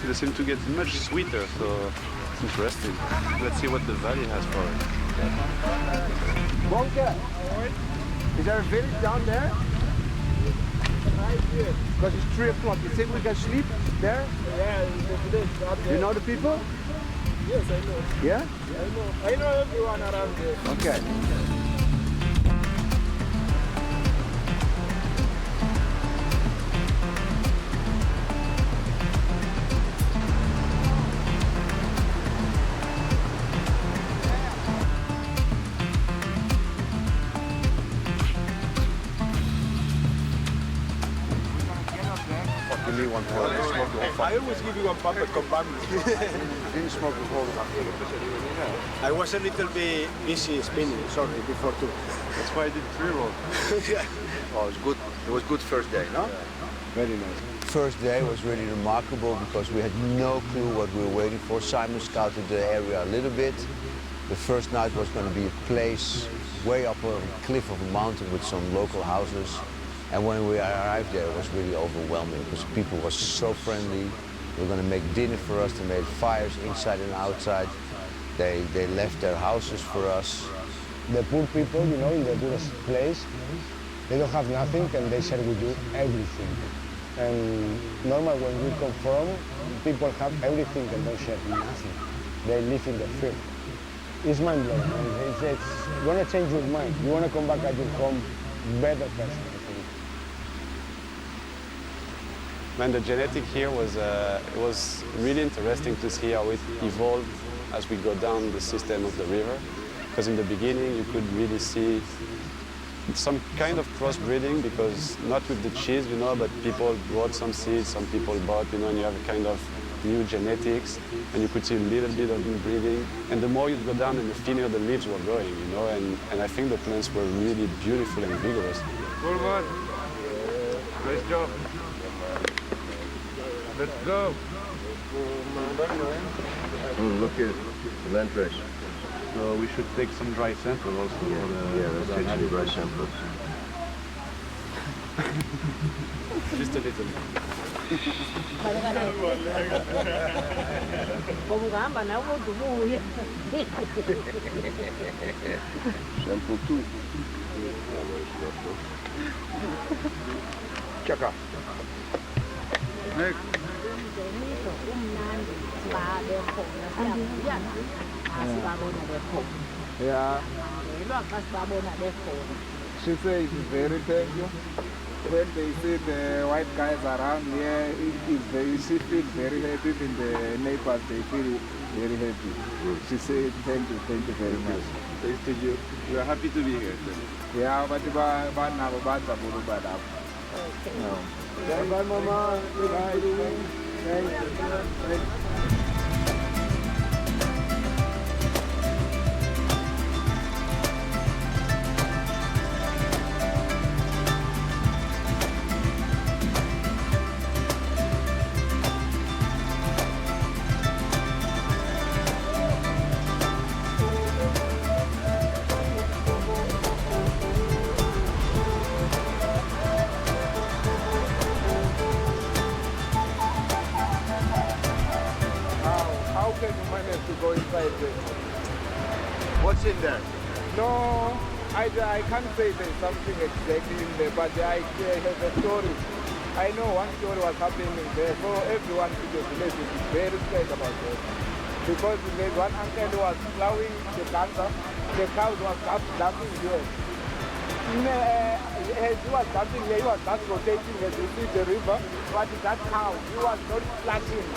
they seem to get much sweeter. So it's interesting. Let's see what the valley has for it. Bonke, is there a village down there? Because it's 3 o'clock. You think we can sleep there? Yeah, you know the people? Yes, I know. Yeah? I know everyone around here. Okay. I always give you one pump and come back. Didn't smoke the whole time. I was a little bit busy spinning, sorry, before too. That's why I did 3 rolls. Yeah. Oh, it was good. It was good first day, no? Very nice. First day was really remarkable because we had no clue what we were waiting for. Simon scouted the area a little bit. The first night was going to be a place way up on a cliff of a mountain with some local houses. And when we arrived there, it was really overwhelming because people were so friendly. They were going to make dinner for us. They made fires inside and outside. They left their houses for us. The poor people, you know, in the tourist place, they don't have nothing and they share with you everything. And normal when we come from, people have everything and don't share nothing. They live in the field. It's mind-blowing. It's going to change your mind. You want to come back at your home better person. Man, the genetic here was really interesting to see how it evolved as we go down the system of the river. Because in the beginning you could really see some kind of crossbreeding, because not with the cheese, you know, but people brought some seeds, some people bought, you know, and you have a kind of new genetics, and you could see a little bit of inbreeding. And the more you go down, and the thinner the leaves were going, you know. And I think the plants were really beautiful and vigorous. Well, man. Nice job. Let's go. Look at land fresh. So we should take some dry sample also. Yeah, let's take some dry samples. Just a little. Sample 2. Chaka. Next. Yeah. She says it's very thank you. When they see the white guys around here, she feels very happy. In the neighbors, they feel very happy. She said thank you very much. Thanks to you. We are happy to be here. Yeah, but bye, Mama. Bye. Thanks. How can you manage to go inside there? What's in there? No, I can't say there's something exactly in there, but I have a story. I know one story was happening there, so everyone in the village is very scared about that. Because there's one uncle who was plowing the cancer, the cows was just dumping here. As he was dumping here, he was just rotating as you see the river, but that cow, he was not splashing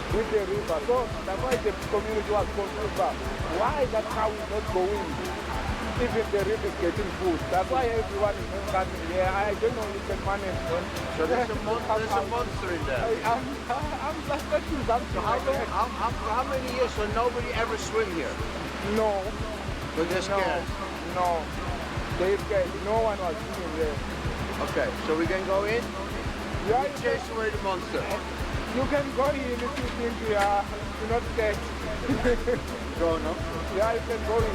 with the river. So that's why the community was confused about why that cow is not going. Even the river is getting food. That's why everyone is not coming here. I don't know if you can manage. So there's a monster in there. I'm suspecting something. How many years so nobody ever swim here? No. So they're scared? No. They're scared. No one was swimming there. Okay, so we can go in? Yeah, you chase away the monster. You can go in if you think you're not scared. Go, no? Yeah, you can go in.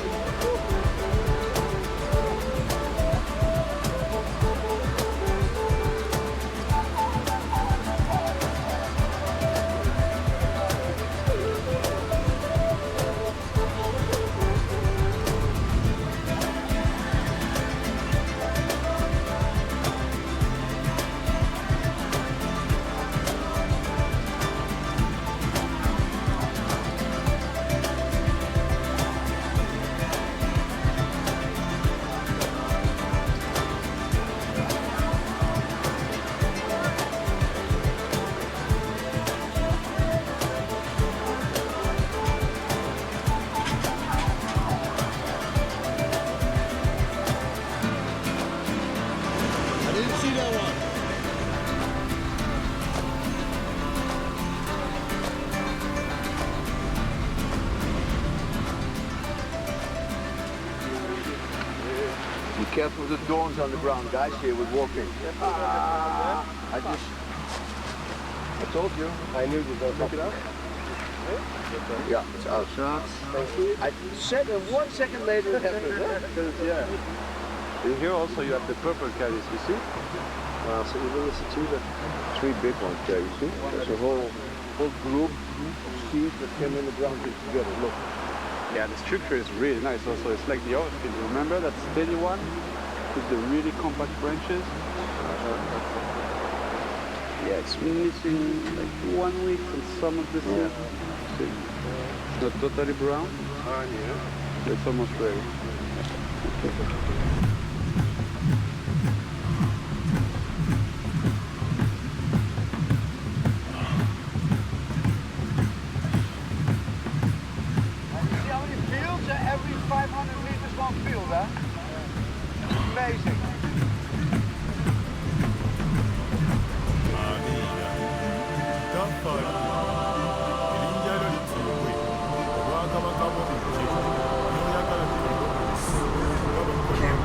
Be careful of the thorns on the ground, guys, here with walking. I told you. I knew you were going to pick it up. Yeah, it's out. Thank you. I said 1 second later it happened, huh? Yeah. And here also you have the purple caddies, you see? So even if it's the 3 big ones there, you see? There's a whole group of seeds that came in the ground together. Look. Yeah, the structure is really nice also. It's like the other field. Remember that steady one with the really compact branches? Yeah, it's missing like 1 week on some of the seeds. See? It's not totally brown. Yeah. It's almost ready. Every 500 meters one field, huh? Amazing. Dat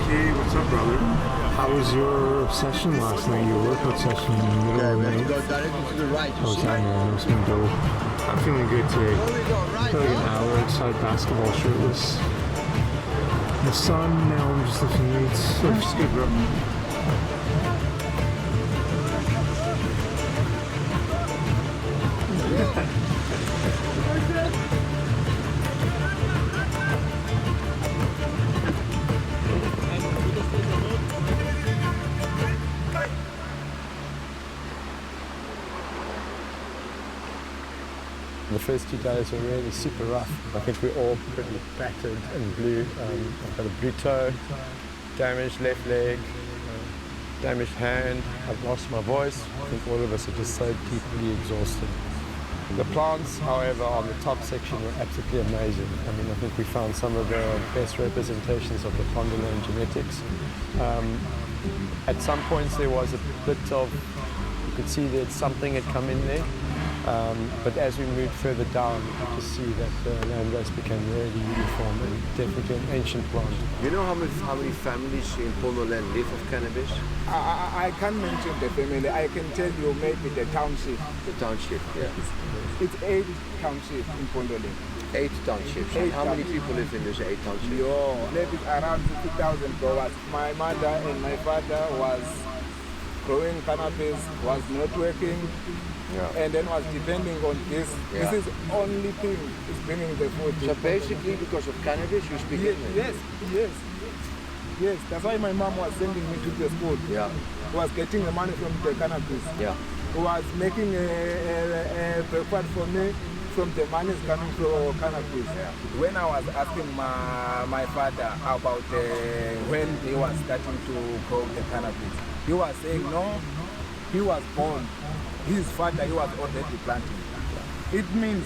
Hey, what's up, brother? How was your session last night? Your workout session in the middle of the night? Go directly to the right. How was that, man? It was been dope. I'm feeling good today. Played like an hour outside basketball shirtless. The sun, now I'm just lifting weights. Looks good, bro. The first 2 days were really super rough. I think we're all pretty battered and blue. I've got a blue toe, damaged left leg, damaged hand. I've lost my voice. I think all of us are just so deeply exhausted. The plants, however, on the top section were absolutely amazing. I mean, I think we found some of the best representations of the Ponderland genetics. At some points there was a bit of, you could see that something had come in there. But as we moved further down, you could just see that the landrace became really uniform and definitely an ancient plant. You know how many families in Ponderland live of cannabis? I can't mention the family. I can tell you maybe the township. The township, yeah. It's 8 townships in Ponderland. 8 townships. And how many people live in those 8 townships? Maybe around 50,000 growers. My mother and my father was growing cannabis, was not working. Yeah. And then was depending on this. Yeah. This is only thing is bringing the food. So basically, because of cannabis, you speak English? Yes. That's why my mom was sending me to the school. Yeah. Was getting the money from the cannabis. Yeah. Was making a breakfast for me from the money coming from cannabis. Yeah. When I was asking my father about when he was starting to grow the cannabis, he was saying no, he was born. His father, he was already planting. It means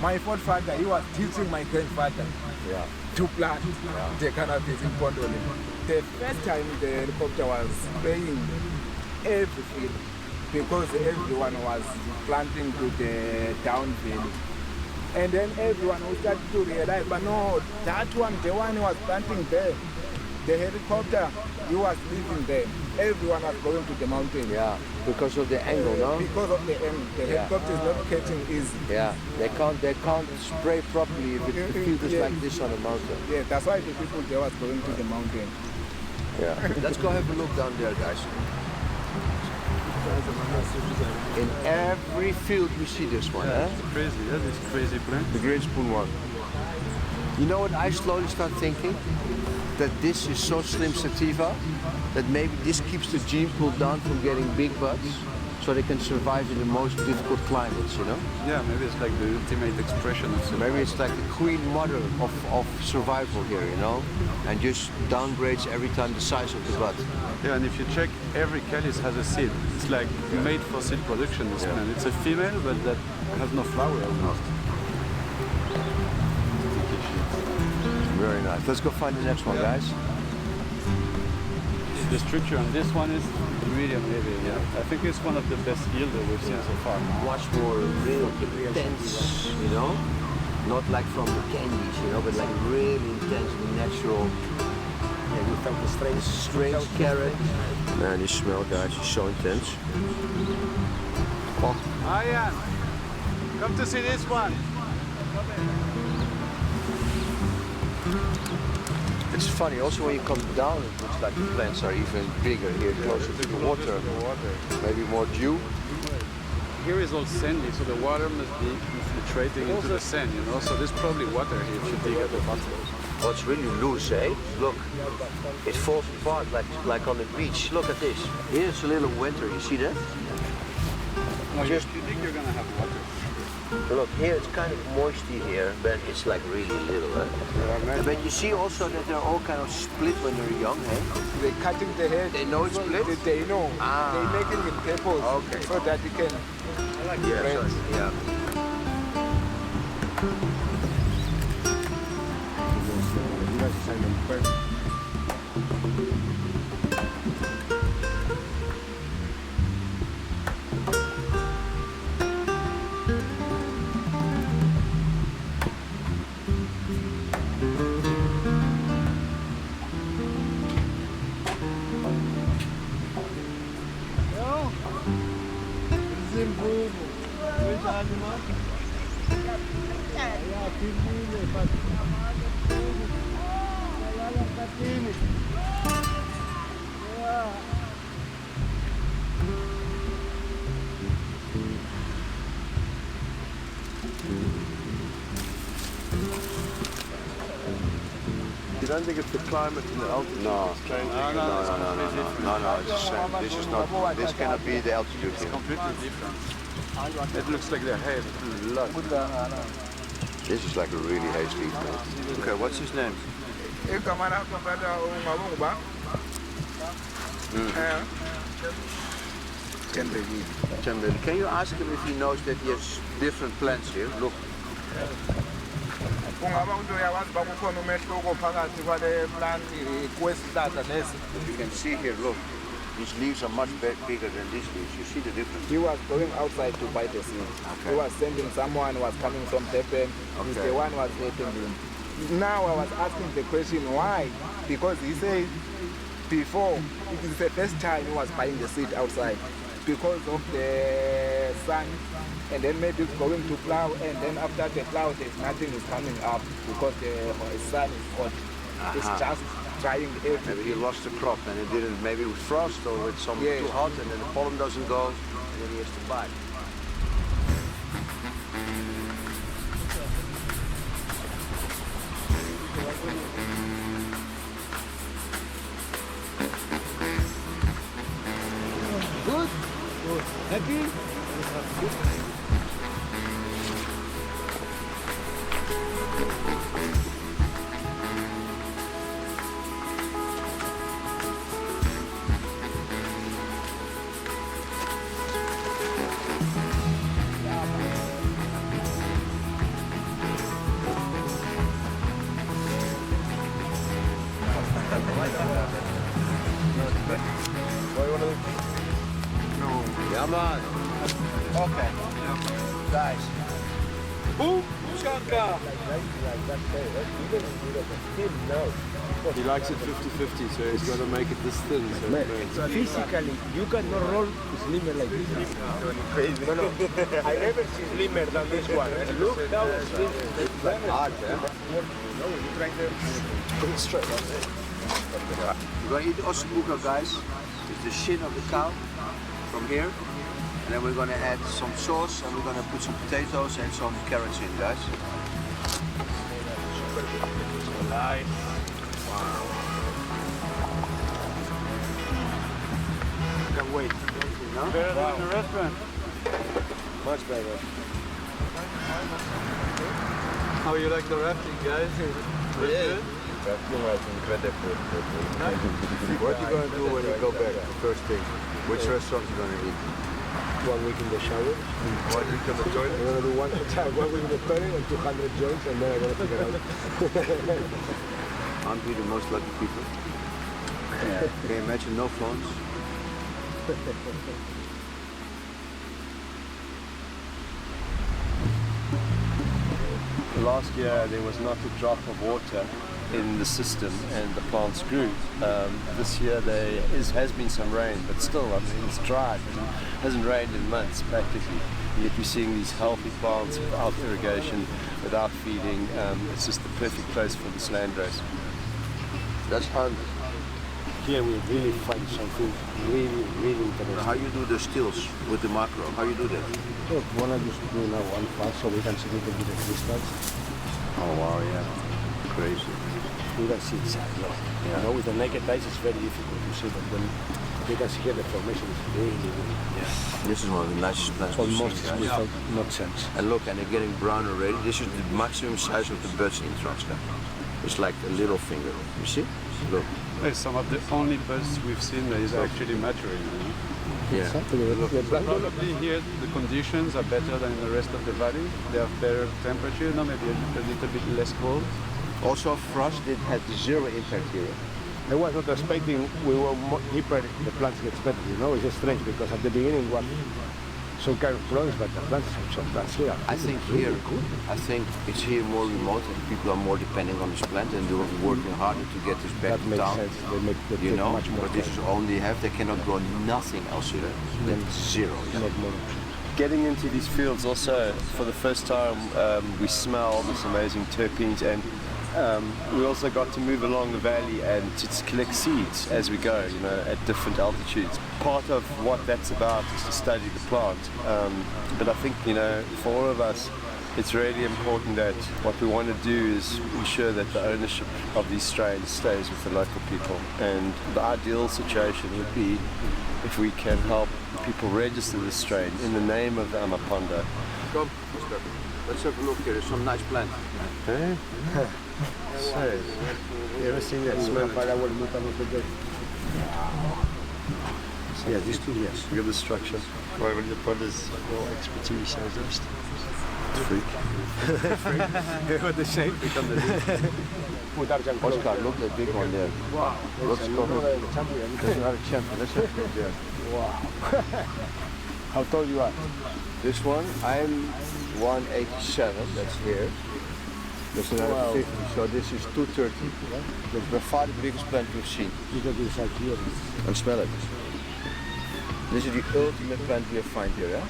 my forefather, he was teaching my grandfather to plant the cannabis in Ponderland. The first time the helicopter was spraying every field because everyone was planting to the down valley. And then everyone would start to realize, but no, that one, the one who was planting there, the helicopter, he was living there. Everyone was going to the mountain. Yeah, because of the angle, no? Because of the angle. The helicopter is not catching easy. Yeah, they can't spray properly if the field is like this on a mountain. Yeah, that's why the people there was going to the mountain. Yeah. Let's go have a look down there, guys. In every field we see this one, yeah, it's crazy, yeah, this crazy plant. The Great Spoon one. You know what I slowly start thinking? That this is so slim sativa that maybe this keeps the gene pool down from getting big buds so they can survive in the most difficult climates, you know? Yeah, maybe it's like the ultimate expression of survival. Maybe it's like the queen mother of survival here, you know? And just downgrades every time the size of the bud. Yeah, and if you check, every calyx has a seed. It's like made for seed production, this plant. It's a female, but that has no flower almost. Very nice. Let's go find the next one, guys. The structure on this one is really amazing. Yeah, I think it's one of the best yield that we've seen so far. Much more real intense, you know? Not like from the candies, you know, but like really intense, natural. Yeah, we felt the strange carrot. Man, you smell, guys, it's so intense. Oh. Ian, come to see this one. It's funny, also when you come down, it looks like the plants are even bigger here, closer to the water. Maybe more dew. Here is all sandy, so the water must be infiltrating into the sand, you know, so there's probably water here if you dig at the bottom. Oh, it's really loose, eh? Look, it falls apart like on the beach. Look at this. Here's a little winter, you see that? No, you think you're gonna have water. Look, here it's kind of moisty here, but it's like really little. But you see also that they're all kind of split when they're young, hey? They're cutting the head. They know it's split? They know. They're making it purpose. Okay. So that you can... Yeah. You don't think it's the climate and the altitude? No. It's changing? No, it's the same. This is not, this cannot be the altitude It's here. completely different. It looks like they have a lot. This is like a really hasty place. Okay, what's his name? Can you ask him if he knows that he has different plants here? Look. You can see here, look. These leaves are much bigger than these leaves. You see the difference? He was going outside to buy the seed. Okay. He was sending someone who was coming from Durban. He's the one who was helping him. Now I was asking the question why? Because he said before, it is the first time he was buying the seed outside because of the sun, and then maybe it's going to plow, and then after the plow there's nothing is coming up because the sun is hot. It's just trying everything. Maybe he lost the crop and it didn't, maybe with frost or with some too hot, and then the pollen doesn't go, and then he has to buy. Good? Good. Happy? Yeah, man. Okay. Guys. Boom! Shaka! He likes it 50-50, so he's got to make it this thin. So Physically, you cannot roll slimmer like this. No, no. I never see slimmer than this one. Look how slim. It's like hard, eh? You're trying to go straight. We're going to eat ossobuco, guys. It's the shin of the cow from here. And then we're going to add some sauce, and we're going to put some potatoes and some carrots in, guys. Nice. Wow. Can't wait. No? Better than the restaurant. Much better. How you like the rafting, guys? Yeah. Rafting was incredible. What are you going to do when you go back, the first thing? Which restaurant are you going to eat? 1 week in the shower. 1 week in the toilet? I'm going to do 1 week in the toilet and 200 joints, and then I'm going to figure out. Aren't we the most lucky people? Yeah. Can you imagine no phones? Last year there was not a drop of water in the system and the plants grew. This year there has been some rain, but still, I mean, it's dry. It hasn't rained in months practically. Yet we're seeing these healthy plants without irrigation, without feeding. It's just the perfect place for this land race. That's hard. Here we really find something really, really interesting. How you do the stills with the macro? How you do that? Look, one I just do now one part so we can see a little bit of crystals. Oh wow, yeah. Crazy. You can see inside, no? Yeah. You know, with the naked eyes it's very difficult to see, but when you can see here the formation is really, really. Yeah. This is one of the nicest plants we've seen, guys. Without nonsense. And look, and they're getting brown already. This is the maximum size of the buds in Transka. It's like a little finger. You see? Look. It's some of the only buds we've seen that is actually maturing. Yeah. Probably here the conditions are better than in the rest of the valley. They have better temperature, no, maybe a little bit less cold. Also, frost did have zero impact here. I was not expecting we were more deeper, the plants get better, you know, it's just strange because at the beginning was some kind of problems, but the plants have some plants here. I think here, I think it's here more remote and people are more depending on this plant and they're working harder to get this back to town. Sense. They you know, much more but this is only have, they cannot grow nothing else here. Then zero. Yeah. Not more. getting into these fields also, for the first time, we smell this amazing terpenes, and we also got to move along the valley and to collect seeds as we go, you know, at different altitudes. Part of what that's about is to study the plant. But I think, you know, for all of us, it's really important that what we want to do is ensure that the ownership of these strains stays with the local people. And the ideal situation would be if we can help people register this strain in the name of the Amaponda. Come, Oscar. Let's have a look here. There's some nice plant. Okay. So, you ever seen that? Yeah, these two, yes. Look at the structure. Right, when the pod is your expertise, so just. Freak. Freak. With the shape become the Oscar, look at the big one there. Wow. Let's go. Because you are a champion. Let's have a look there. Wow. How tall you are? This one, I'm 187. That's here. That's another 50. So this is 230. That's by far the biggest plant we've seen. And smell it. This is the ultimate plant we find here, yeah?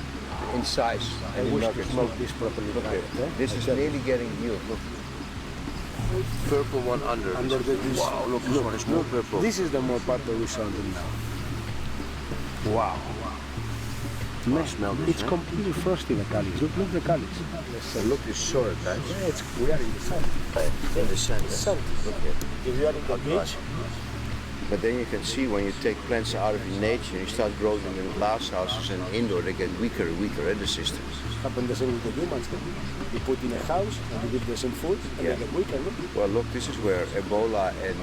In size and in nuggets. Smoke this properly. Look here. This is nearly getting healed. Look. Purple one under. Under this. Wow, look, this one is more purple. This is the more purple we saw them now. Wow. Smell this, It's completely frosty, the calyx. Look the calyx. Look this sword, guys. Yeah, we are in the sun. In the sun. Sun. Look here. If you are in the beach. But then you can see when you take plants out of nature and you start growing them in glass houses and indoor, they get weaker and weaker in the system. Happen the same with the humans. You put in a house and you give them some food and they get weaker. No? Well, look, this is where Ebola and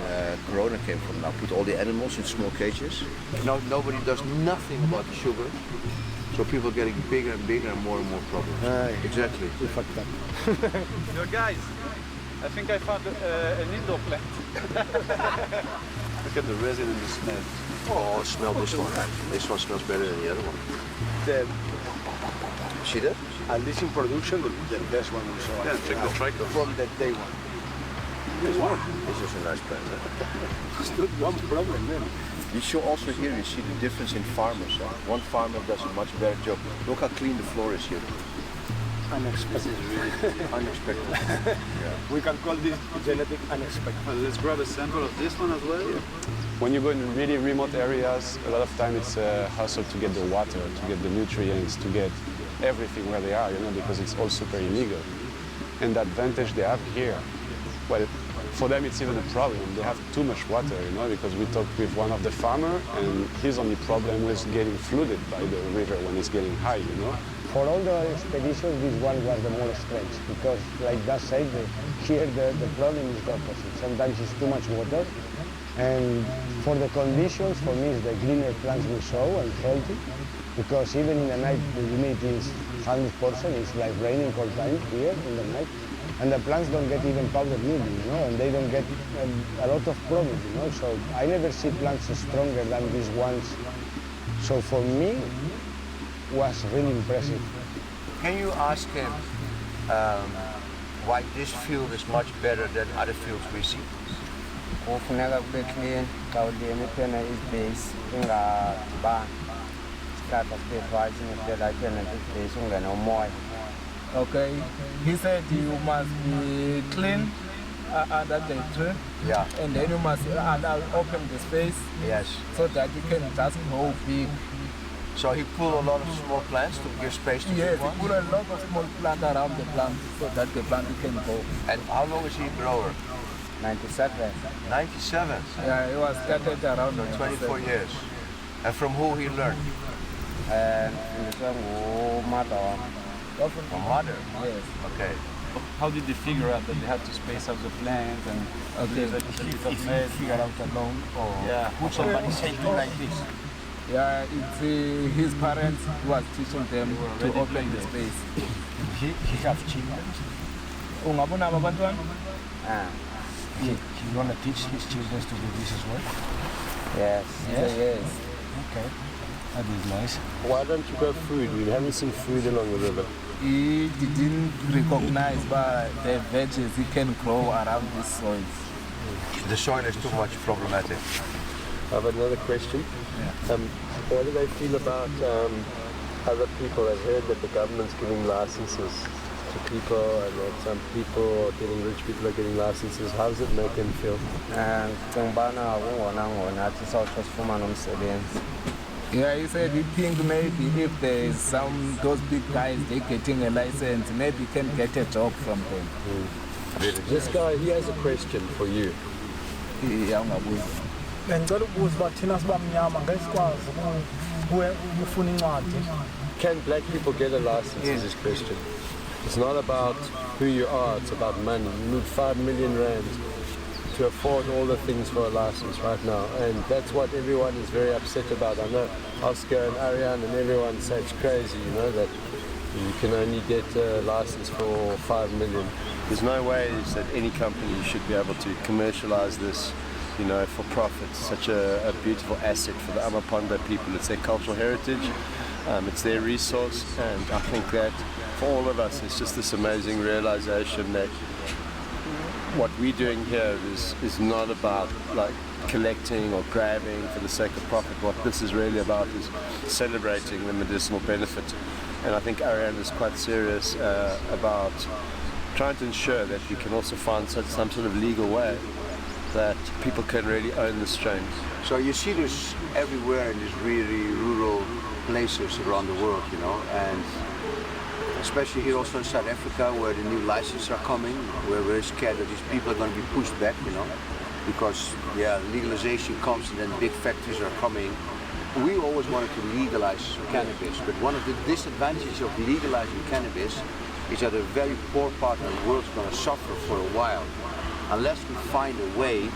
Corona came from. Now put all the animals in small cages. Now nobody does nothing about the sugar. So people are getting bigger and bigger and more problems. Exactly. We fucked up. Yo guys, I think I found an indoor plant. Look at the resin in the smell. Oh, smell this one. This one smells better than the other one. See that? At least in production, the best one we saw. Yeah, check the tractor. From that day one. This one. This is a nice plant. It's not one problem then. You should also here, you see the difference in farmers. One farmer does a much better job. Look how clean the floor is here. Unexpected. This is really unexpected. Yeah. We can call this genetic unexpected. Well, let's grab a sample of this one as well. Yeah. When you go in really remote areas, a lot of time it's a hassle to get the water, to get the nutrients, to get everything where they are, you know, because it's all super illegal. And the advantage they have here, well, for them it's even a problem. They have too much water, you know, because we talked with one of the farmer and his only problem was getting flooded by the river when it's getting high, you know. For all the expeditions, this one was the more strange because, like that said, here the problem is the opposite. Sometimes it's too much water, and for the conditions, for me, it's the greener plants we saw and healthy, because even in the night the humidity is 100%. It's like raining all time here in the night, and the plants don't get even powder mildew, you know, and they don't get a lot of problems, you know. So I never see plants stronger than these ones. So for me, was really impressive. Can you ask him why this field is much better than other fields we see? Kufuneka kube clean xa ulima iphena ibase ingaba isihlahla sibe right ngempela iphena ibase ungena umoya. Okay, he said you must be clean under the tree. Yeah. And then you must open the space. Yes. So that you can just grow big. So he pulled a lot of small plants to give space to yes, big ones? he put a lot of small plants around the plant so that the plant can grow. And how long is he a grower? 97. 97? Yeah, he was started around 24 years. And from who he learned? From mother. From mother? Yes. Okay. How did they figure out that they had to space out the plant and leave a bit of mess? Figure out alone. Or yeah. Would somebody say do like this? Yeah, it's his parents who was teaching them to open the space. He have children. Ungabona abantwana? He want to teach his children to do this as well? Yes. Yes. Okay. That is nice. Why don't you grow food? We haven't seen food along the river. He didn't recognize by the veggies he can grow around these soils. The soil is too much problematic. I have another question. Yeah. What do they feel about other people have heard that the government's giving licenses to people and that some people are getting, rich people are getting licenses. How does it make them feel? Yeah, he said he think maybe if there's those big guys, they getting a license, maybe you can get a job from them. This guy, he has a question for you. Can black people get a license, is his question. It's not about who you are, it's about money. You need 5 million rand to afford all the things for a license right now, and that's what everyone is very upset about. I know Oscar and Ariane and everyone say it's crazy, you know, that you can only get a license for 5 million. There's no ways that any company should be able to commercialize this, you know, for profit. It's such a beautiful asset for the Amapondo people. It's their cultural heritage, it's their resource, and I think that for all of us it's just this amazing realization that what we're doing here is not about like collecting or grabbing for the sake of profit. What this is really about is celebrating the medicinal benefit. And I think Ariane is quite serious about trying to ensure that we can also find some sort of legal way that people can really own the strains. So you see this everywhere in these really rural places around the world, you know, and especially here also in South Africa, where the new licenses are coming, we're very scared that these people are going to be pushed back, you know, because, yeah, legalization comes and then big factories are coming. We always wanted to legalize cannabis, but one of the disadvantages of legalizing cannabis is that a very poor part of the world is going to suffer for a while, unless we find a way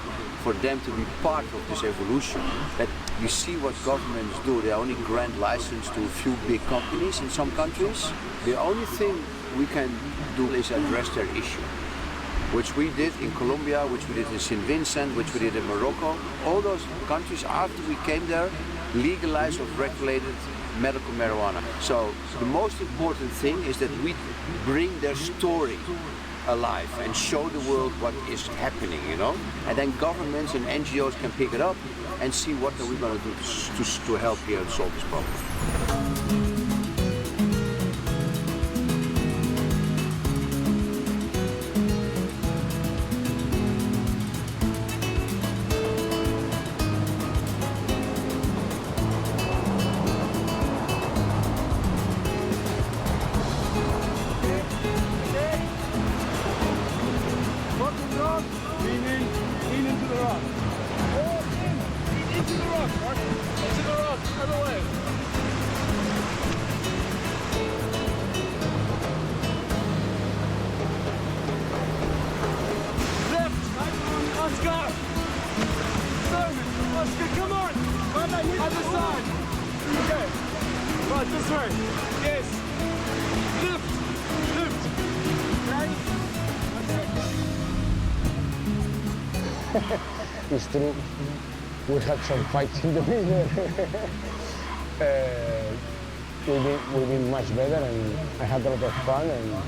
for them to be part of this evolution. That you see what governments do, they only grant license to a few big companies in some countries. The only thing we can do is address their issue, which we did in Colombia, which we did in St. Vincent, which we did in Morocco. All those countries, after we came there, legalized or regulated medical marijuana. So the most important thing is that we bring their story alive and show the world what is happening, you know? And then governments and NGOs can pick it up and see what are we going to do to help here and solve this problem. It's true, we had some fights in the middle. We've been much better, and I had a lot of fun, and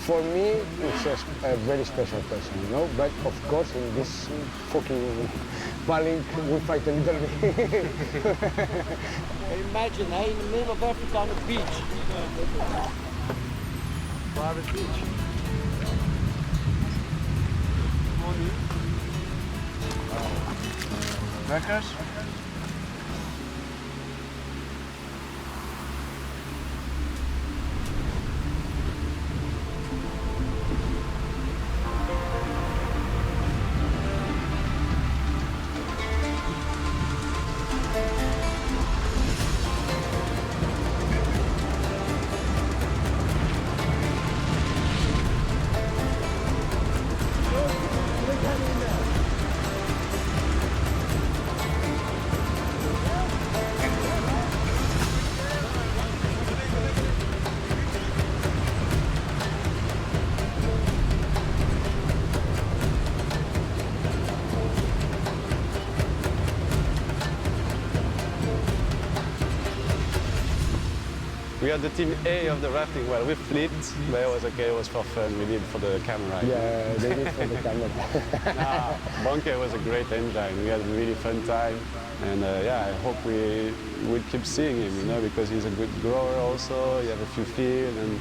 for me it's a very special person, you know, but of course in this fucking Palink we fight a little bit. Imagine, hey, in the middle of Africa on a beach. Private beach. Records? We are the team A of the rafting. Well, we flipped, but it was okay. It was for fun. We did it for the camera. Yeah, they did for the camera. Bonke was a great engine. We had a really fun time. And yeah, I hope we will keep seeing him, you know, because he's a good grower also. He have a few fields, and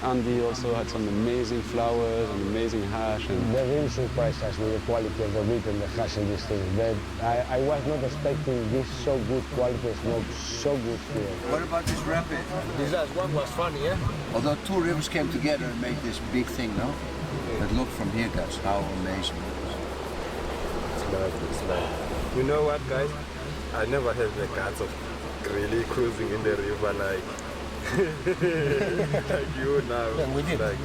Andy also had some amazing flowers and amazing hash. And They really surprised us with the quality of the wheat and the hash in this thing. I was not expecting this so good quality of smoke, so good here. What about this rapid? This last one was funny, yeah? Although two rivers came together and made this big thing, no? But look from here, guys, how amazing it is. It's lovely, it's lovely. You know what, guys? I never had the guts of really cruising in the river like like you now. Yeah, we did. Like,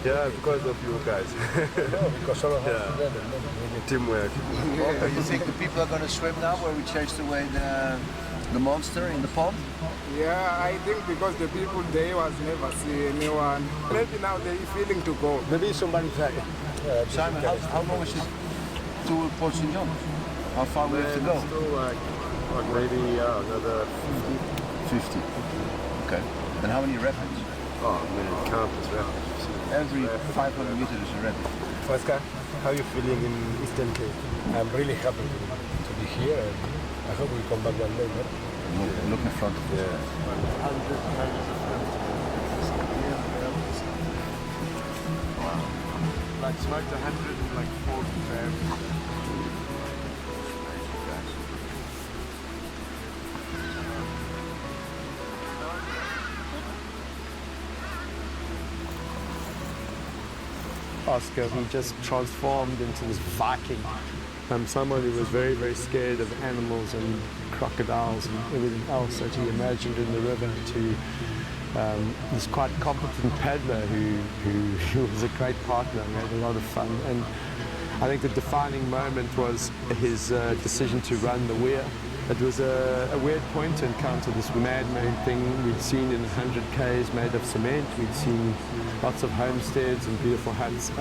yeah, because of you guys. No, because all of us together, Teamwork. Do you think the people are going to swim now where we chased away the monster in the pond? Yeah, I think because the people there was never see anyone. Maybe now they're feeling to go. Maybe somebody tried. Simon, how long is it to Port St. John? How far we have to go? Still like maybe another 50. 50. Okay. And how many rapids? Oh, man, countless rapids. Every 500 meters is a rapid. Oscar, how are you feeling in Eastern Cape? I'm really happy to be here, and I hope we come back one day. Look in front of us. Like smoked 140 grams. Oscar, he just transformed into this Viking. Someone who was very, very scared of animals and crocodiles and everything else that he imagined in the river, to this quite competent paddler who was a great partner and had a lot of fun. And I think the defining moment was his decision to run the weir. It was a weird point to encounter this madman thing we'd seen in 100 Ks made of cement. We'd seen lots of homesteads and beautiful huts,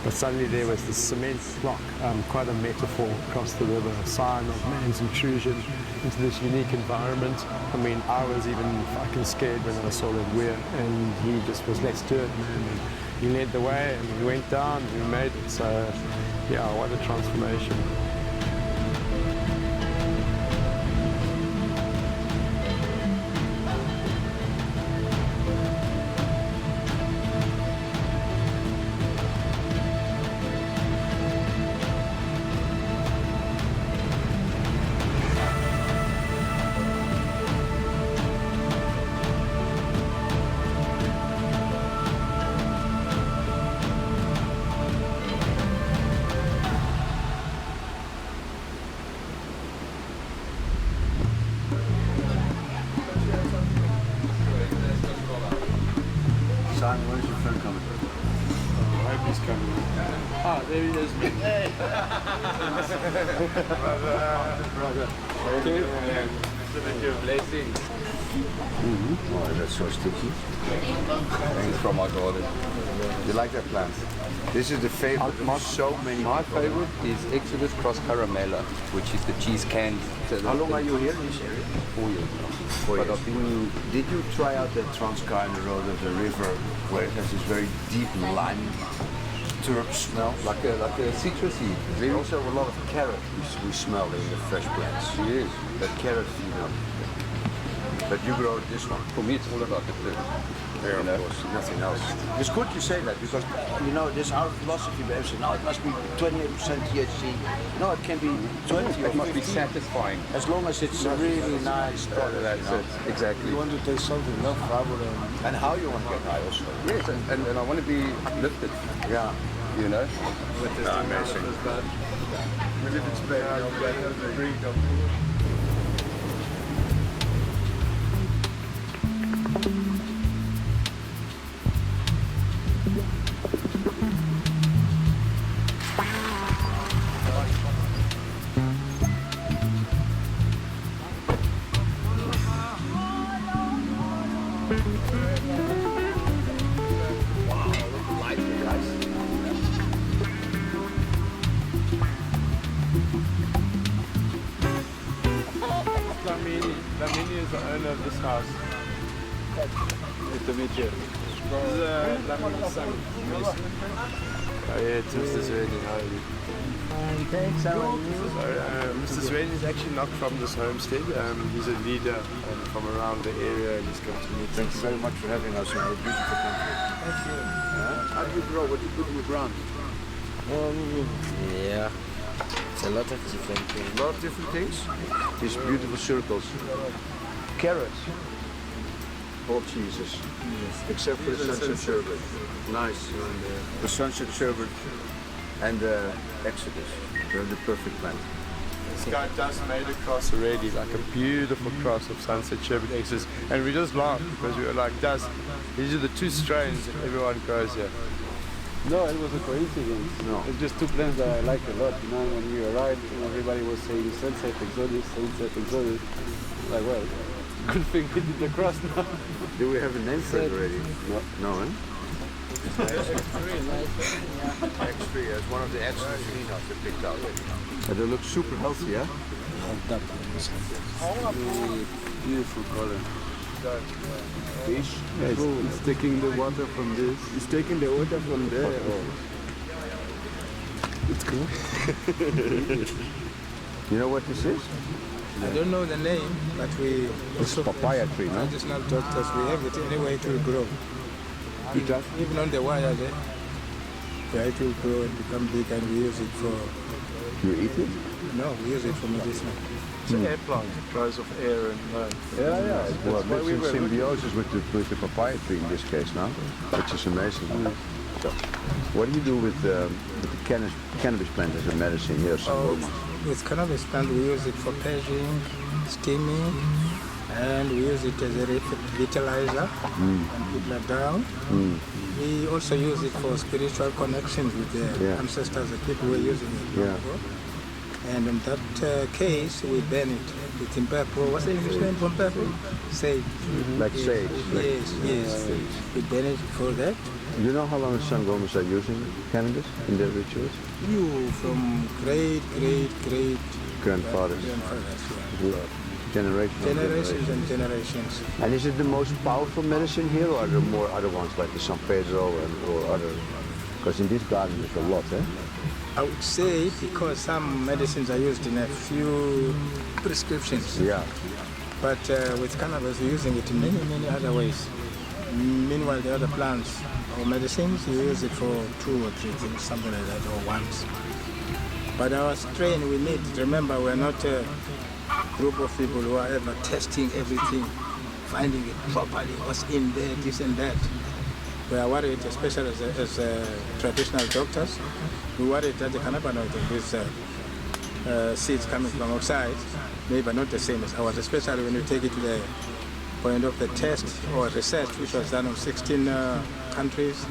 but suddenly there was this cement block, quite a metaphor across the river, a sign of man's intrusion into this unique environment. I mean, I was even fucking scared when I saw that weir, and he just was, let's do it, man. And he led the way, and we went down, and we made it. So, yeah, what a transformation. Simon, where's your friend coming? I hope he's coming. Ah, there he is. Brother. Thank you. Thank you. Blessings. Oh, that's so sticky. Thanks from my garden. You like that plant? This is the favorite of so many. My favorite is Exodus Cross Caramella, which is the cheese candy. How long are you here in this area? 4 years now. 4 years. Did you try out the Transkeimer Road of the river where it has this very deep lime turp smell? Like a citrusy. There's also a lot of carrot we smell in the fresh plants. Yes. That carrot, But you grow this one. For me, it's all about the flavor. Yeah, of course, nothing else. It's good you say that because, you know, this our philosophy, we say, no, it must be 28% THC. No, it can be 20 or It must be 15. satisfying. As long as it's a really nice product. That's it, exactly. You want to taste something, no flavor. And how you want to get high also. Yes, and I want to be uplifted. Yeah. You know? Amazing. If it's better, Lamini is the owner of this house. Nice to meet you. This is Lamini's son, Mason. Oh, yeah, it's Mr. Zweden. Thanks, how are you? Mr. Zweden is actually not from this homestead. He's a leader from around the area, and he's come to meet us. Thank you very much for having us in our beautiful country. Thank you. How do you grow? What do you put in the ground? Yeah, it's a lot of different things. A lot of different things. These beautiful circles. Carrots. All cheeses. Yes. Except for the sunset sherbet. Nice. The sunset sherbet and the Exodus. They're the perfect plant. This guy does made a cross already, like a beautiful cross of Sunset Sherbet Exodus. And we just laughed because we were like, these are the two strains that everyone grows here. No, it was a coincidence. No. It's just two plants that I like a lot. You know, when we arrived, everybody was saying Sunset Exodus, Sunset Exodus. Like, well, good thing we did the cross now. Do we have a name for it already? No, eh? X3 is one of the Exodus greenhouse they picked out. But they look super healthy, yeah? Beautiful color. Fish? Yeah, it's taking the water from this. It's taking the water from there. It's cool. You know what this is? I don't know the name, but we... It's papaya tree, no? Traditional doctors, we have it anyway to grow. Even on the wire there, yeah, it will grow and become big, and we use it for... You eat it? No, we use it for medicine. It's an air plant. It grows off air and Yeah. Well, it's in symbiosis with the papaya tree in this case now, which is amazing. So, what do you do with the cannabis plant as a medicine here? With cannabis plant, we use it for purging, steaming, and we use it as a revitalizer when people are down. We also use it for spiritual connections with the ancestors, the people who are using it. Yeah. And in that case, we burn it with impepo. What's the English name for impepo? Sage. Like sage. Yes. We burn it for that. You know how long the Sangomas are using cannabis in their rituals? From great grandfathers. Generations and generations. And is it the most powerful medicine here, or are there more other ones like the San Pedro or other? Because in this garden there's a lot, eh? I would say because some medicines are used in a few prescriptions. Yeah. But with cannabis, we're using it in many other ways. Meanwhile, the other plants or medicines, you use it for 2 or 3 things, something like that, or once. But our strain, we need, remember, we're not a group of people who are ever testing everything, finding it properly, what's in there, this and that. We are worried, especially as traditional doctors, we worried that the cannabinoid of these seeds coming from outside maybe not the same as ours, especially when you take it to the point of the test or research, which was done on 16 countries,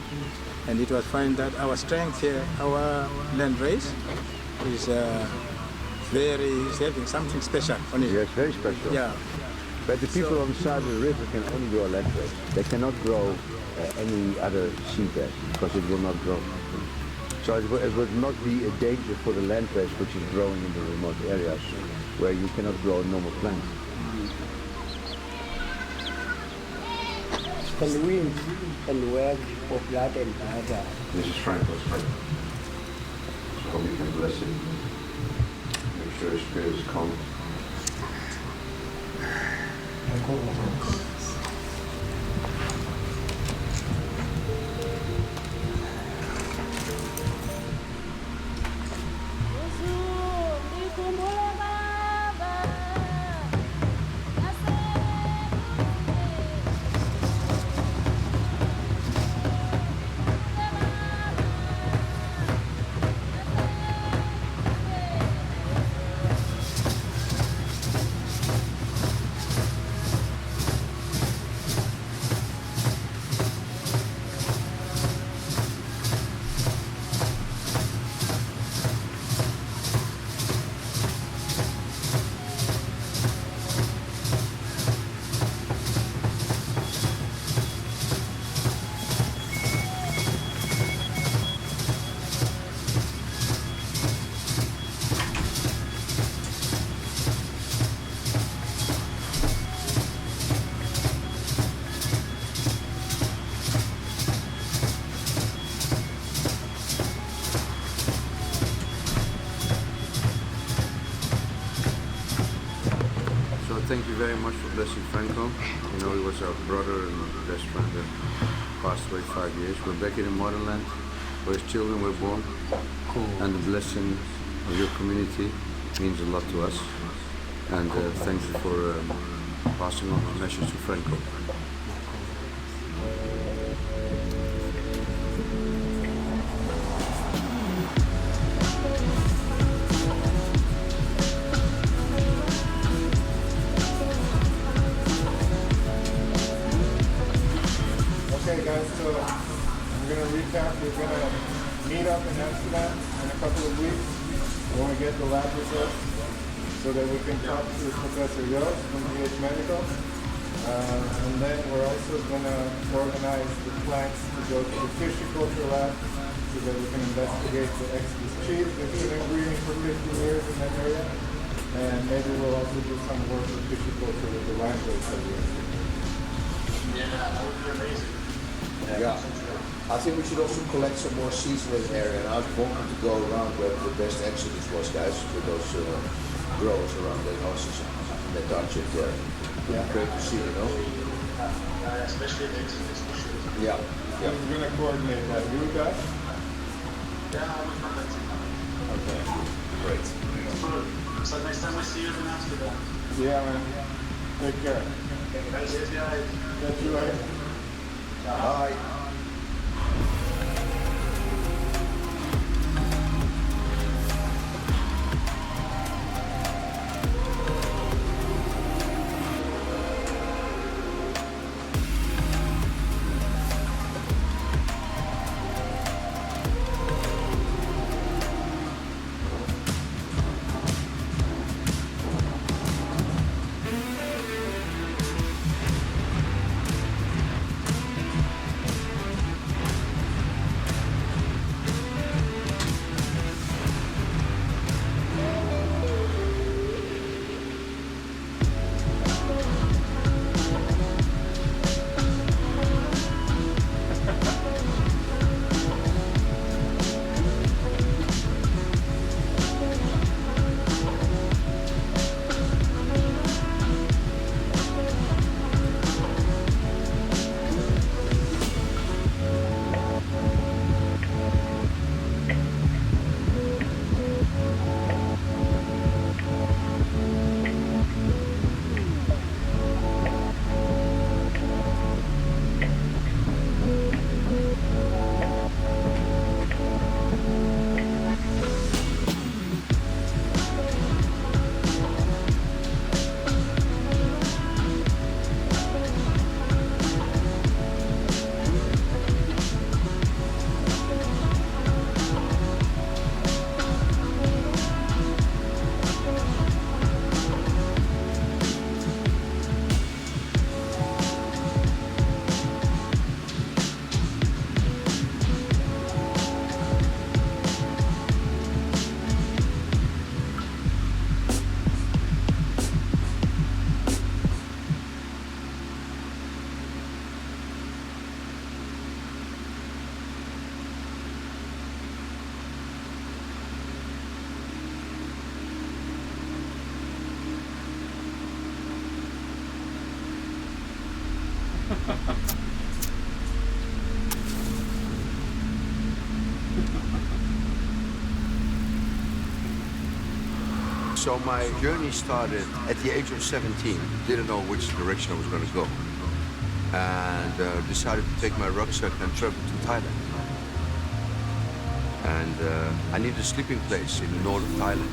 and it was found that our strength here, our land race, is having something special on it. Yes, very special. Yeah. But the people on the side of the river can only grow landrace. They cannot grow any other seed bed because it will not grow. So it would not be a danger for the landrace which is growing in the remote areas where you cannot grow normal plants. And wind and work for blood and water. This is Franco's prayer. So we can bless it. Make sure his spirit is calm. So thank you very much for blessing Franco. You know, he was our brother and best friend that passed away 5 years. We're back in the motherland where his children were born. Cool. And the blessing of your community means a lot to us. And thank you for passing on this message to Franco. Okay guys, so I'm going to recap. We're going to meet up in Amsterdam in a couple of weeks when we get the lab results so that we can talk to Professor Gygesz from GH Medical. And then we're also going to organize the plans to go to the pisciculture lab so that we can investigate the Exodus cheese. It's been breeding for 50 years in that area. And maybe we'll also do some work with pisciculture with the wine grapes that we have. Yeah, that would be amazing. Yeah. I think we should also collect some more seeds in this area and ask Bonke to go around where the best Exodus was, guys, with those growers around the houses that touch it there. Would be great to see, you know? Especially the Exodus. Yeah. Yeah. We're going to coordinate that. You guys? Yeah, I'm with my team. Okay. Great. So next time we see you in Amsterdam. Yeah, man. Take care. Thanks, guys. Catch you later. Bye. So my journey started at the age of 17. Didn't know which direction I was going to go. And decided to take my rucksack and travel to Thailand. And I needed a sleeping place in the north of Thailand.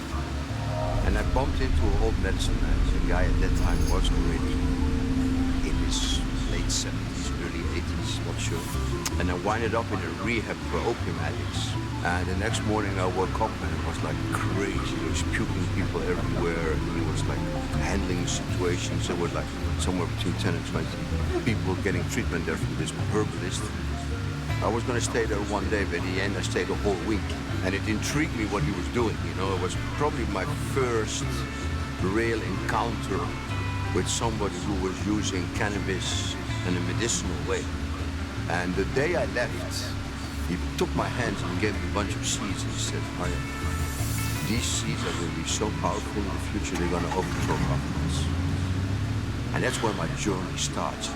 And I bumped into an old medicine man. The guy at that time was already in his late 70s, early 80s, not sure. And I winded up in a rehab for opium addicts. And the next morning I woke up and it was like crazy. There was puking people everywhere. And he was like handling situations. There were like somewhere between 10 and 20 people getting treatment there from this herbalist. I was going to stay there one day, but in the end I stayed a whole week. And it intrigued me what he was doing, you know. It was probably my first real encounter with somebody who was using cannabis in a medicinal way. And the day I left, he took my hands and gave me a bunch of seeds and he said, these seeds are going to be so powerful in the future, they're going to overthrow governments. And that's where my journey starts.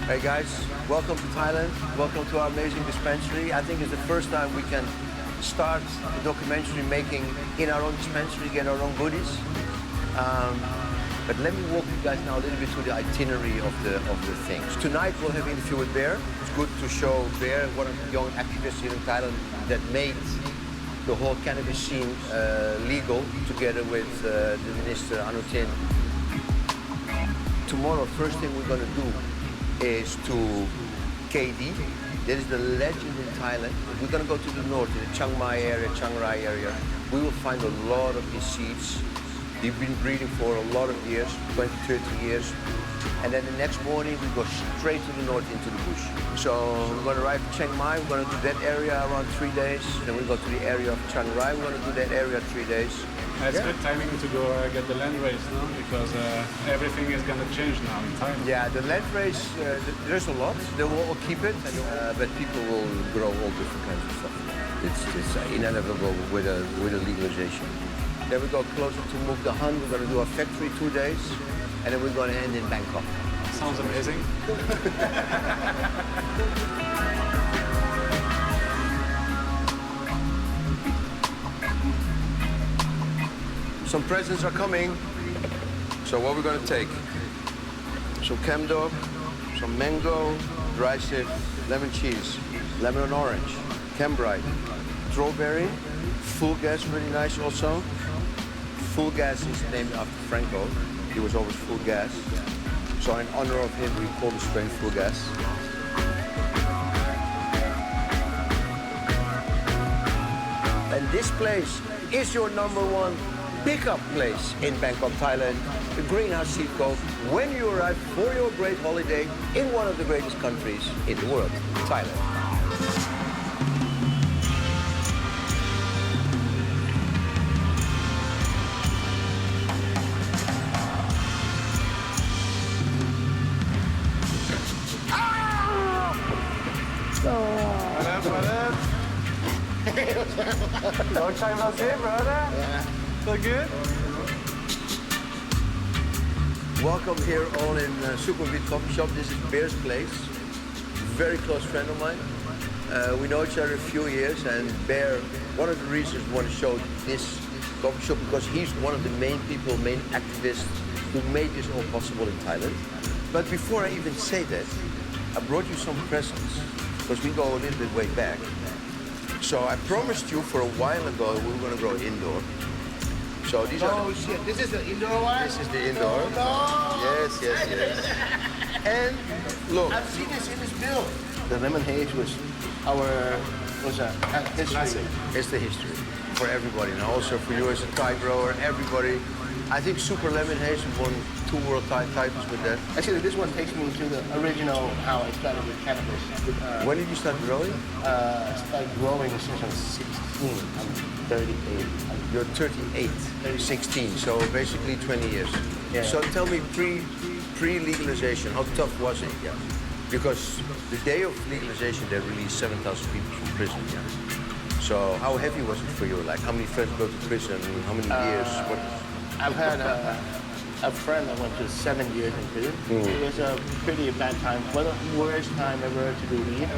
Hey guys, welcome to Thailand. Welcome to our amazing dispensary. I think it's the first time we can start the documentary making in our own dispensary, get our own goodies. But let me walk you guys now a little bit through the itinerary of the things. Tonight we'll have an interview with Bear. It's good to show Bear, one of the young activists here in Thailand that made the whole cannabis scene legal, together with the minister Anutin. Tomorrow, first thing we're going to do is to KD. That is the legend in Thailand. We're going to go to the north, in the Chiang Mai area, Chiang Rai area. We will find a lot of these seeds. They've been breeding for a lot of years, 20, 30 years. And then the next morning, we go straight to the north into the bush. So we're going to arrive in Chiang Mai. We're going to do that area around 3 days. Then we go to the area of Chiang Rai. We're going to do that area 3 days. It's good timing to go get the land race, no? Because everything is going to change now in Thailand. Yeah, the land race, there's a lot. They will all keep it, but people will grow all different kinds of stuff. It's inevitable with a legalization. Then we go closer to Mukdahan. We're going to do a factory 2 days, and then we're going to end in Bangkok. Sounds amazing. Some presents are coming. So what we're going to take? Some chem dog, some mango, dry sift, lemon cheese, lemon and orange, chem bright, strawberry, full gas, really nice also. Full gas is named after Franco. He was always full gas. So in honor of him, we call the strain full gas. And this place is your #1 pickup place in Bangkok, Thailand, the Greenhouse Seed Co. When you arrive for your great holiday in one of the greatest countries in the world, Thailand. Long time no see, brother. Yeah. So good? Welcome here all in Sukhumvit Coffee Shop. This is Bear's place. Very close friend of mine. We know each other a few years, and Bear, one of the reasons we want to show this coffee shop because he's one of the main people, main activists who made this all possible in Thailand. But before I even say that, I brought you some presents because we go a little bit way back. So I promised you for a while ago we were going to grow indoor. So these are. Oh shit! This is the indoor one. This is the indoor. No. Yes. And look. I've seen this in this build. The lemon haze was our history. It's the history for everybody, and also for you as a Thai grower, everybody. I think Super Lemon Haze won 2 world titles with that. Actually, this one takes me to the original how I started with cannabis. When did you start growing? I started growing since I was 16. I'm 38. You're 38, 16, so basically 20 years. Yeah. So tell me, pre-legalization, how tough was it? Yeah. Because the day of legalization, they released 7,000 people from prison. Yeah. So how heavy was it for you? Like how many friends go to prison? How many years? What? I've had a friend that went to 7 years in prison. It was a pretty bad time. Well, the worst time ever to do weed.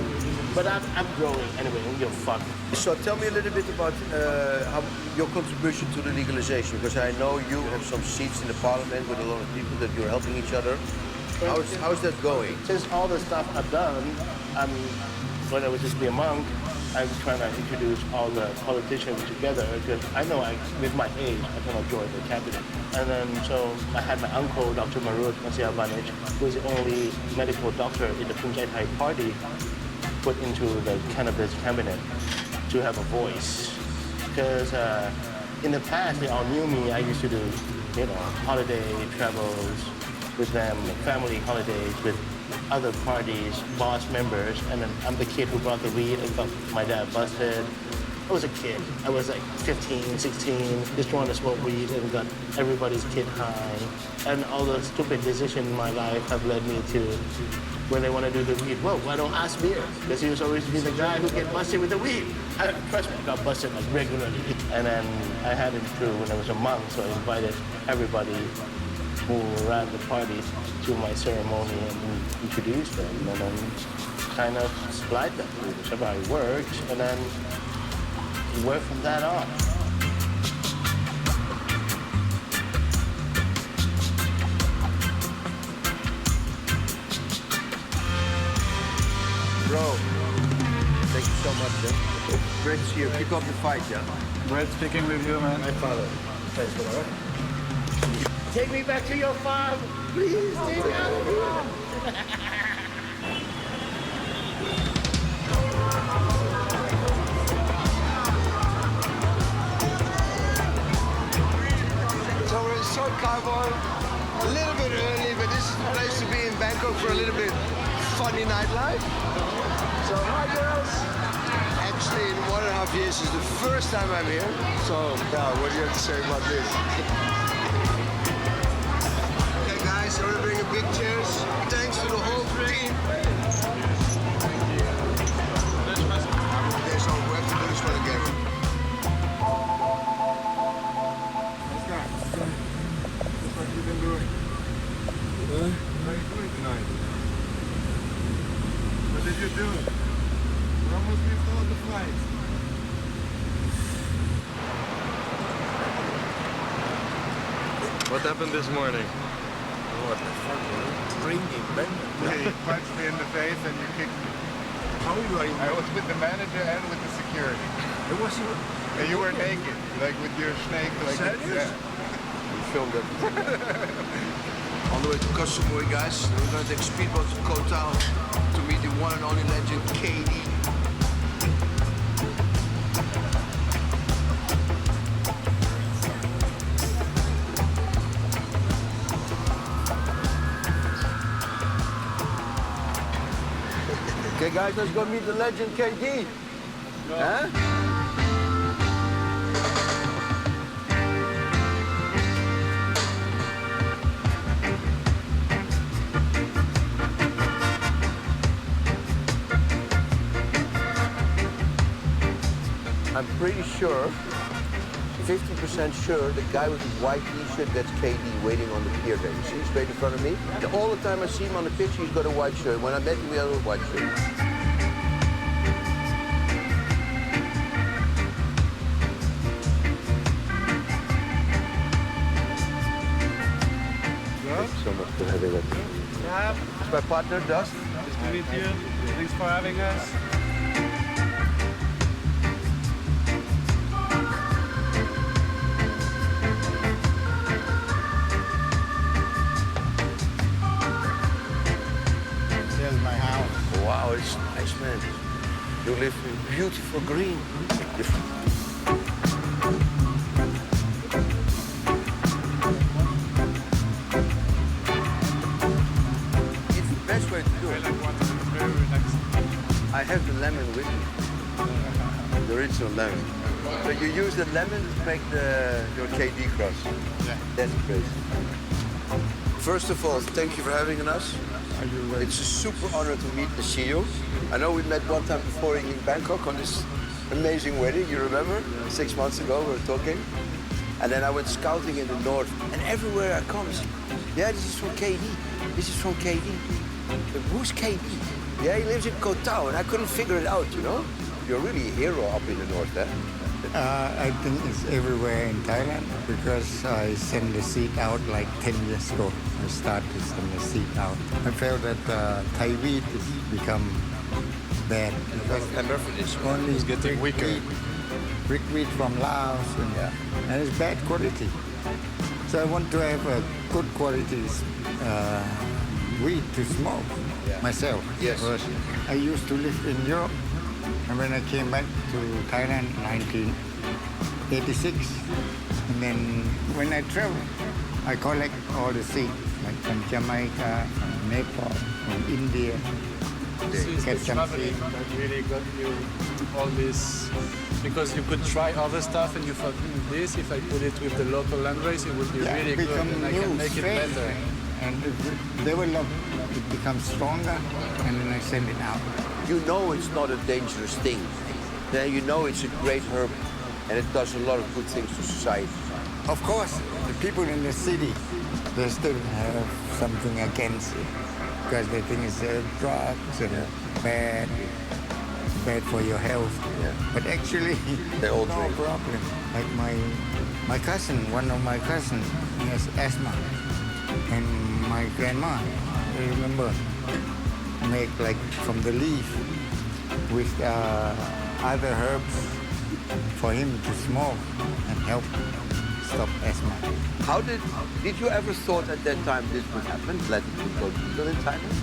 But I'm growing anyway. I don't give a fuck. So tell me a little bit about your contribution to the legalization, because I know you have some seats in the parliament with a lot of people that you're helping each other. How's that going? Since all the stuff I've done, when I was just be a monk, I'm trying to introduce all the politicians together because I know with my age, I cannot join the cabinet. And then so I had my uncle, Dr. Marut Masiavanich, who is the only medical doctor in the Punjai Thai party, put into the cannabis cabinet to have a voice. Because in the past, they all knew me. I used to do, holiday travels with them, family holidays with other parties, boss members, and then I'm the kid who brought the weed and got my dad busted. I was a kid. I was like 15, 16, just trying to smoke weed and got everybody's kid high. And all the stupid decisions in my life have led me to when they want to do the weed. Well, why don't ask beer? Because he was always be the guy who get busted with the weed. Trust me, I got busted like regularly. And then I had it through when I was a monk, so I invited everybody who ran the party to my ceremony and introduced them, and then kind of supplied them with whichever I worked, and then worked from that on. Bro, thank you so much, man. Great to see you. Keep up the fight, yeah? Great speaking with you, man. My father. Thanks for that. Take me back to your farm. Please take me out of here. So we're in South Cowboy, a little bit early, but this is the place to be in Bangkok for a little bit funny nightlife. So hi girls. Actually, in 1.5 years is the first time I'm here. So, what do you have to say about this? Okay guys, I want to bring a big cheers. Thanks to the whole team. Okay, so we have to do this one again. What you been doing? What are you doing tonight? What did you do? We almost missed all the flights. What happened this morning? What the fuck, man? Drinking, man. You punched me in the face and you kicked me. How are you? I was with the manager and with the security. It was you? And you were naked, like with your snake. Like Serious? We filmed it. On the way to Koh Samui, guys. We're going to take a speedboat to Koh Tao to meet the one and only legend, KD. Okay, guys, let's go meet the legend, KD. Huh? I'm pretty sure, 50% sure, the guy with the white t-shirt, that's KD waiting on the pier there. You see, he's straight in front of me. All the time I see him on the picture, he's got a white shirt. When I met him, he had a white shirt. Thank you so much for having us. Yeah. It's my partner, Dust. Nice to meet you. Thanks for having us. Here's my house. Wow, it's nice, man. You live in beautiful green. It's the best way to do it. I have the lemon with me. The original lemon. So you use the lemon to make your KD cross. Yeah. That's crazy. First of all, thank you for having us. It's a super honor to meet and see you. I know we met one time before in Bangkok on this amazing wedding, you remember? 6 months ago we were talking. And then I went scouting in the north, and everywhere I come, yeah, this is from KD. This is from KD. Who's KD? Yeah, he lives in Koh Tao, and I couldn't figure it out, you know? You're really a hero up in the north, eh? I think it's everywhere in Thailand because I sent the seed out like 10 years ago. I started to send the seed out. I felt that Thai wheat has become bad because It's getting weaker. Brick wheat from Laos and it's bad quality. So I want to have a good quality wheat to smoke myself. Yes. Because I used to live in Europe, and when I came back to Thailand in 1986, and then when I travel, I collect all the seeds, like from Jamaica, from Nepal, from India. It's the traveling that really got you all this, because you could try other stuff and you thought, this, if I put it with the local landrace, it would be really good and I can make it better. And it develop, it becomes stronger, and then I send it out. You know it's not a dangerous thing. Then you know it's a great herb, and it does a lot of good things to society. Of course, the people in the city, they still have something against it, because they think it's drugs and bad for your health. But actually, they all no drink. problem. Like my cousin, one of my cousins, he has asthma, and my grandma, I remember, make like from the leaf with other herbs for him to smoke and help stop asthma. How did you ever thought at that time this would happen? That it would go legal in Thailand?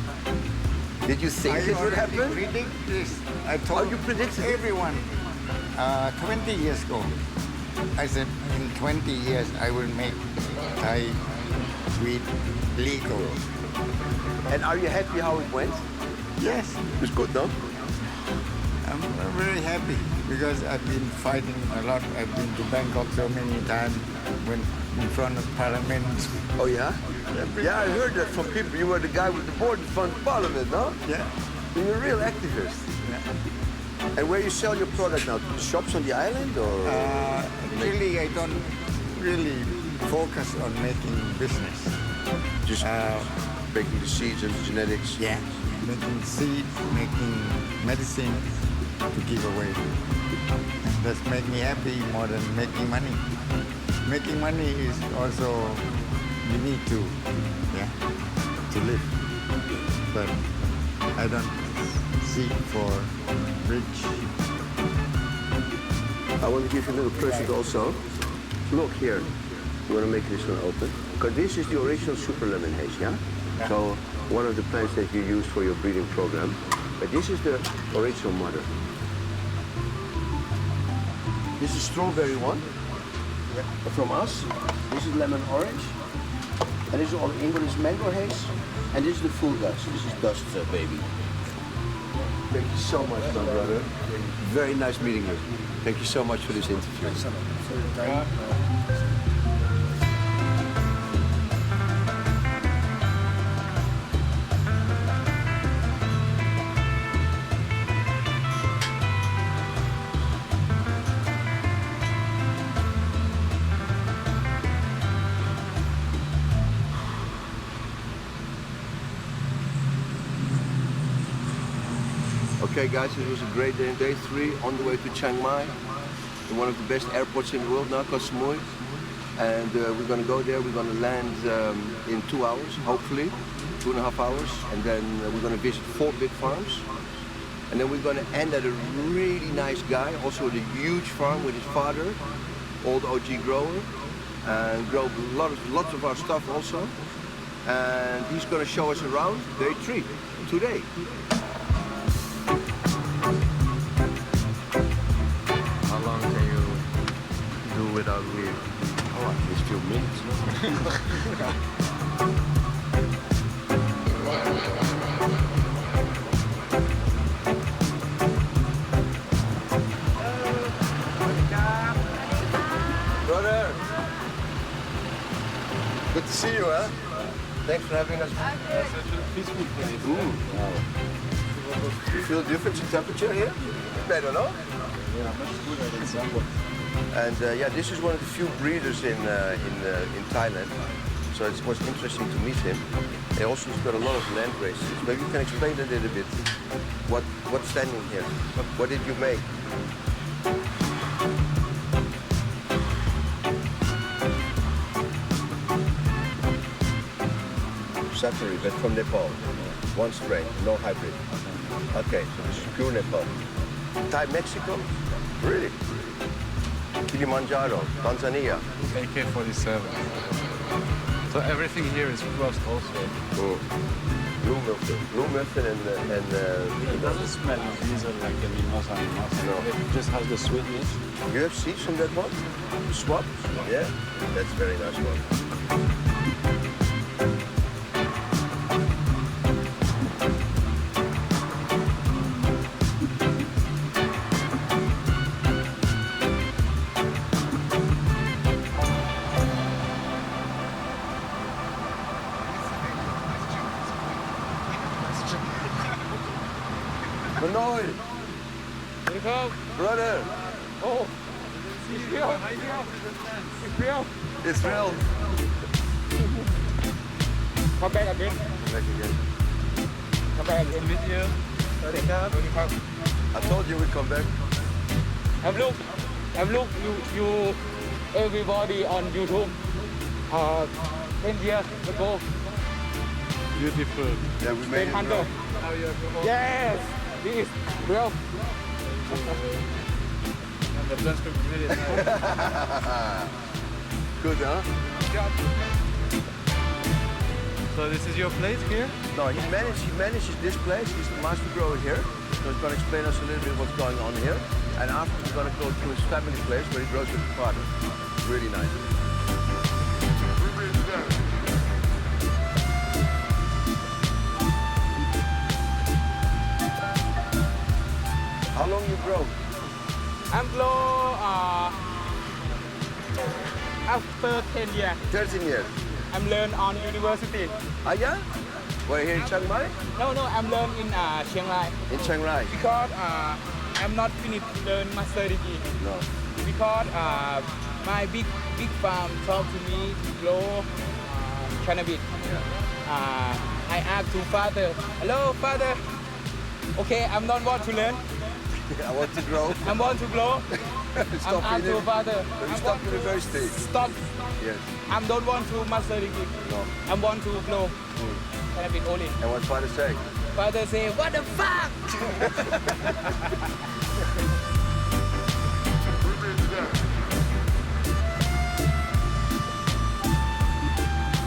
Did you think it would happen? I predict this. I told you predicted everyone 20 years ago. I said in 20 years I will make Thai weed legal. And are you happy how it went? Yes. It's good, no? I'm very happy because I've been fighting a lot. I've been to Bangkok so many times, went in front of Parliament. Oh yeah? Yeah, I heard that from people. You were the guy with the board in front of Parliament, no? Yeah. You're a real activist. Yeah. And where you sell your product now? To the shops on the island, or? Really, I don't really focus on making business. Just making the seeds and the genetics. Yeah, making seed, making medicine to give away. And that's make me happy more than making money. Making money is also, you need to live. But I don't seek for rich. I want to give you a little present also. Look here. You want to make this one open? Because this is the original super lemon haze, yeah? So one of the plants that you use for your breeding program. But this is the original mother. This is strawberry one from us. This is lemon orange. And this is all English mango haze. And this is the full dust. This is dust baby. Thank you so much, my brother. Very nice meeting you. Thank you so much for this interview. Okay guys, it was a great day. Day 3 on the way to Chiang Mai, in one of the best airports in the world now, Koh Samui. And we're going to go there, we're going to land in 2 hours, hopefully, 2.5 hours. And then we're going to visit 4 big farms. And then we're going to end at a really nice guy, also with a huge farm with his father, old OG grower, and grow lots of our stuff also. And he's going to show us around day 3, today. How long can you do without weed? Oh, at least a few minutes. Brother, good to see you, huh? Thanks for having us. Peaceful place. You feel difference in temperature here? Better, no? Yeah, much cooler than someone. And yeah, this is one of the few breeders in Thailand. So it was interesting to meet him. He also has got a lot of land races. Maybe you can explain a little bit. What's standing here? What did you make? Safari, but from Nepal. One strain, no hybrid. Okay, so this is pure Nepal. Thai, Mexico? Really? Kilimanjaro, Tanzania. AK-47. So everything here is crossed also. Oh. Blue Milton and it doesn't smell diesel like a mimosa. No. It just has the sweetness. You have seeds from that one? Swap? Yeah, that's a very nice one. Manoy! Brother! Oh! Israel! Israel! Israel! Come back again. Come back again. Come back again. Meet you. I told you we'd come back. Have look, you everybody on YouTube. 10 years ago. Beautiful. Yeah, we made it. Hunter. Yes! This is real. And the transcript really nice. Good, huh? So this is your place here? No, he manages this place. He's the master grower here. So he's going to explain us a little bit what's going on here. And after we're going to go to his family place where he grows with his father. Really nice. How long you grow? I'm grow after 10 years. 13 years. I'm learn on university. Ah, yeah? Where, here in Chiang Mai? No, I'm learn in Chiang Rai. In Chiang Rai? Because I'm not finished learn master degree. No. Because my big farm talk to me to grow cannabis. I asked to father, hello father. Okay, I'm not want to learn. I want to grow. I want to grow. I'm asked to father. You stop university. Stop. Yes. I don't want to master degree. No. I want to grow cannabis only. And what father say? Father say, what the fuck?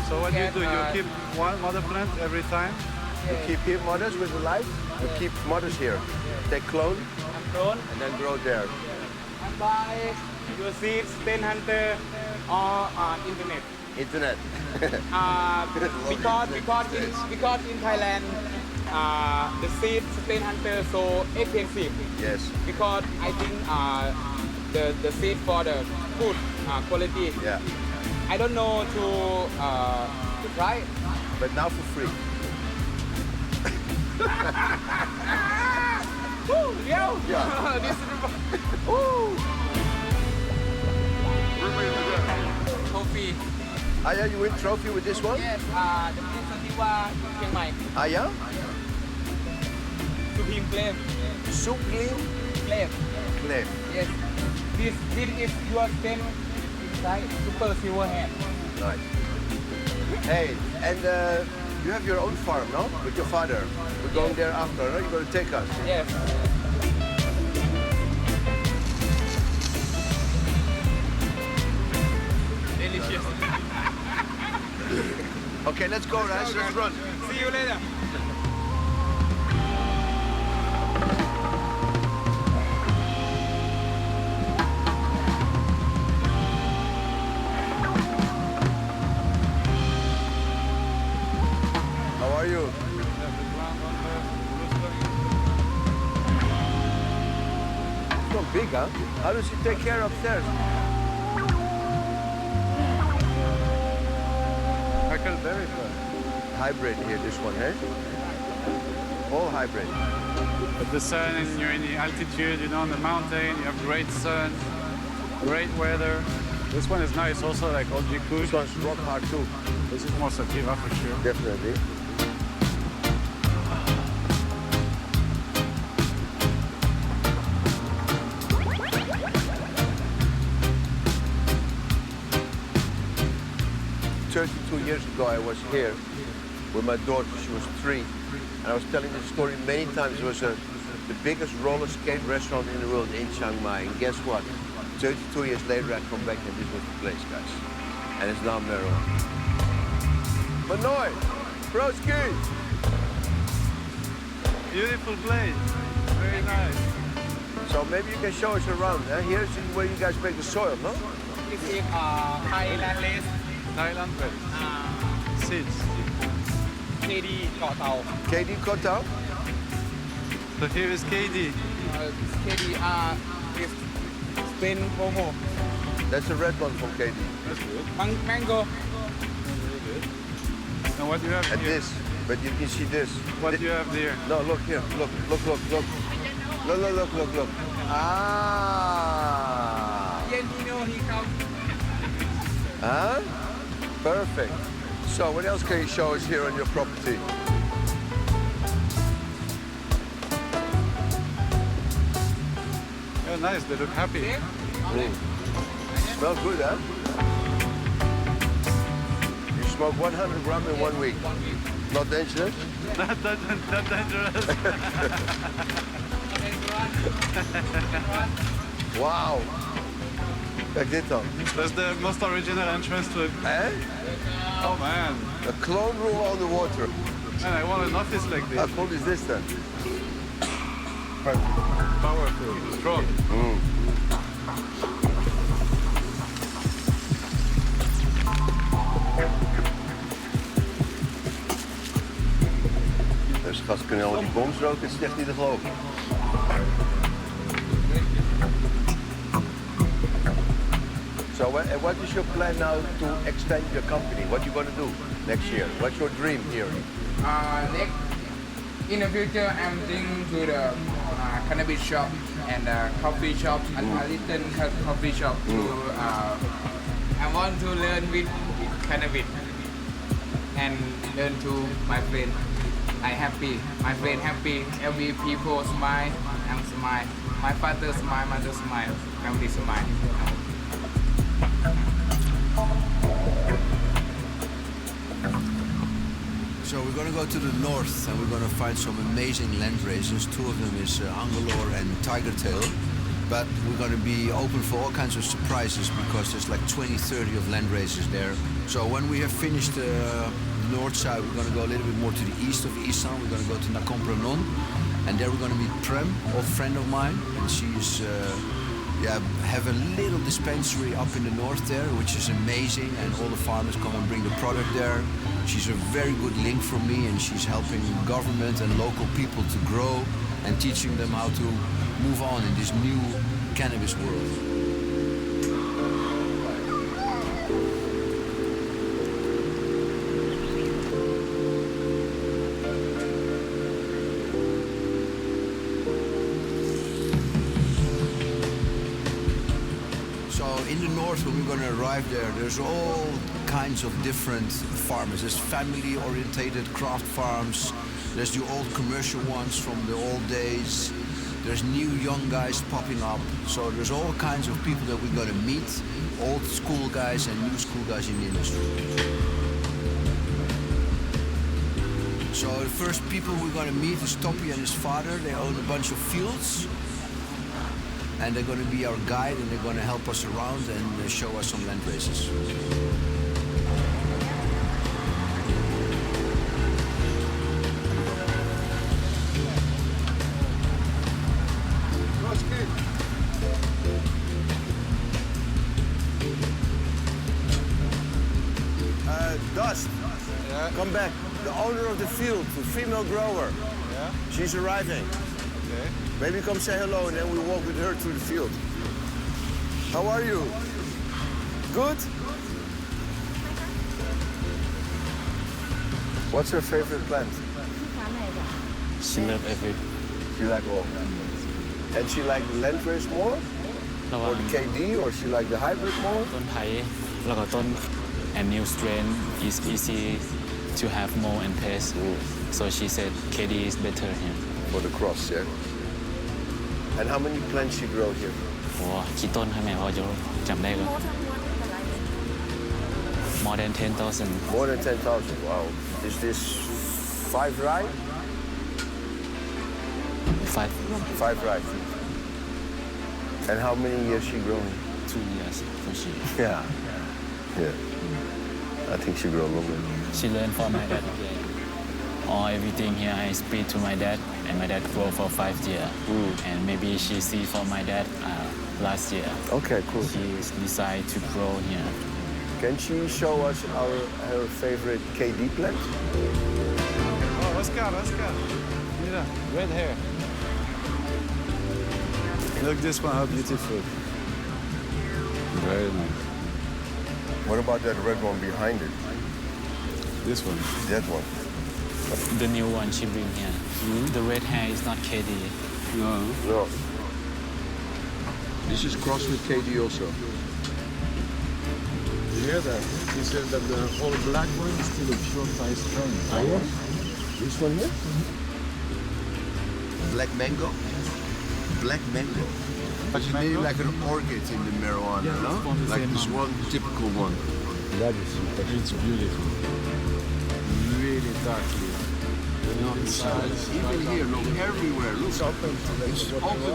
So what do? You keep one mother plant every time? You keep here mothers with the light? You keep mothers here. They clone? Clone. And then grow there. And buy your seeds, 10 hunter or internet. Internet. because in Thailand the seeds 10 hunter so expensive. Yes. Because I think the seed for the good quality. Yeah. I don't know to try. But now for free. Woo, yo! Yeah. This is woo! Trophy. Ah, yeah, you win trophy with this one? Yes, the Prince of Diva, Chiang Mai. Ah, yeah? Supreme Claim. Supreme Claim. Claim. Yes. This is your stem inside super silver hand. Nice. Hey, and you have your own farm, no? With your father. We're going there after, no? You're going to take us. Yes. Delicious. Okay, let's go, guys. Let's run. See you later. How are you? It's not big, huh? How does he take care upstairs? Huckleberry bird. Hybrid here, this one, eh? all hybrid. But the sun, and you're in the altitude, you know, on the mountain, you have great sun, great weather. This one is nice also, like old Gygesz. This one's rock hard too. This is more sativa for sure. Definitely. Years ago I was here with my daughter. She was 3, and I was telling this story many times. It was the biggest roller skate restaurant in the world in Chiang Mai, and guess what? 32 years later I come back and this was the place, guys, and it's now Meron. Manoi, Broski. Beautiful place, very nice. So maybe you can show us around. Here's where you guys make the soil, no? This is Thailand list. Thailand place. Seeds. KD Koh Tao. KD Koh Tao? So here is KD. KD is Spain Promo. That's a red one from KD. That's good. Mango. Very good. And what do you have and here? This, but you can see this. What do you have there? No, look here. Look. Look. Ah. He comes. Huh? Perfect. So what else can you show us here on your property? Yeah, nice. They look happy. Smells good, huh? You smoke 100 grams in 1 week. Not dangerous? Not dangerous. Wow. Kijk dit dan. That's the most original entrance to it. Eh? Oh man. A clone room on the water. Man, I want an office like this. How cool is this then? Powerful, strong. Dus gasten kunnen al die boms roken, het is echt niet te geloven. So what is your plan now to extend your company? What are you going to do next year? What's your dream here? Next, in the future, I'm thinking to the cannabis shop and coffee shop and a little coffee shop. I want to learn with cannabis and learn to my friend. I happy, my friend happy. Every people smile, I'm smile. My father smile, mother smile, family smile. So we're going to go to the north and we're going to find some amazing land races. 2 of them is Angalore and Tiger Tail. But we're going to be open for all kinds of surprises because there's like 20-30 of land races there. So when we have finished the north side, we're going to go a little bit more to the east of Isan. We're going to go to Nakhon Phanom. And there we're going to meet Prem, old friend of mine. And she's have a little dispensary up in the north there, which is amazing, and all the farmers come and bring the product there. She's a very good link for me, and she's helping government and local people to grow and teaching them how to move on in this new cannabis world. In the north, when we're going to arrive there, there's all kinds of different farmers. There's family-orientated craft farms. There's the old commercial ones from the old days. There's new young guys popping up. So there's all kinds of people that we're going to meet. Old school guys and new school guys in the industry. So the first people we're going to meet is Toppie and his father. They own a bunch of fields. And they're going to be our guide, and they're going to help us around and show us some land races. Dust, come back. The owner of the field, the female grower. Yeah? She's arriving. Okay. Maybe come say hello and then we walk with her through the field. How are you? Good? What's your favorite plant? She loves everything. She like all. And she like the land race more? Or the KD, or she like the hybrid more? ต้นไผ่แล้วก็ต้น and new strain is easy to have more and pace. So she said KD is better here. For the cross, yeah? And how many plants she grow here? โอ้กี่ต้นครับแม่พอจะจำได้ก่อน More than 10,000. More than 10,000, wow. Is this 5 rye? 5 rye. And how many years she growing? 2 years for she. Yeah. Yeah. I think she grow longer. She learned from my dad again. All everything here I speak to my dad, and my dad grow for 5 years. And maybe she see from my dad last year. Okay, cool. She decide to grow here. Can she show us her favorite KD plant? Oh, Oscar. Mira, red hair. Look this one, how beautiful. Very nice. What about that red one behind it? This one? That one. The new one she bring here. The red hair is not KD. No. This is crossed with KD also. You hear that? He said that the whole black one is still a pure price strain. Oh, yeah? This one here? Black mango? Black mango. But you made like an orchid in the marijuana, no? Like this one typical one. That is super. It's beautiful. Really darkly. Even here, look, everywhere. Look, it's open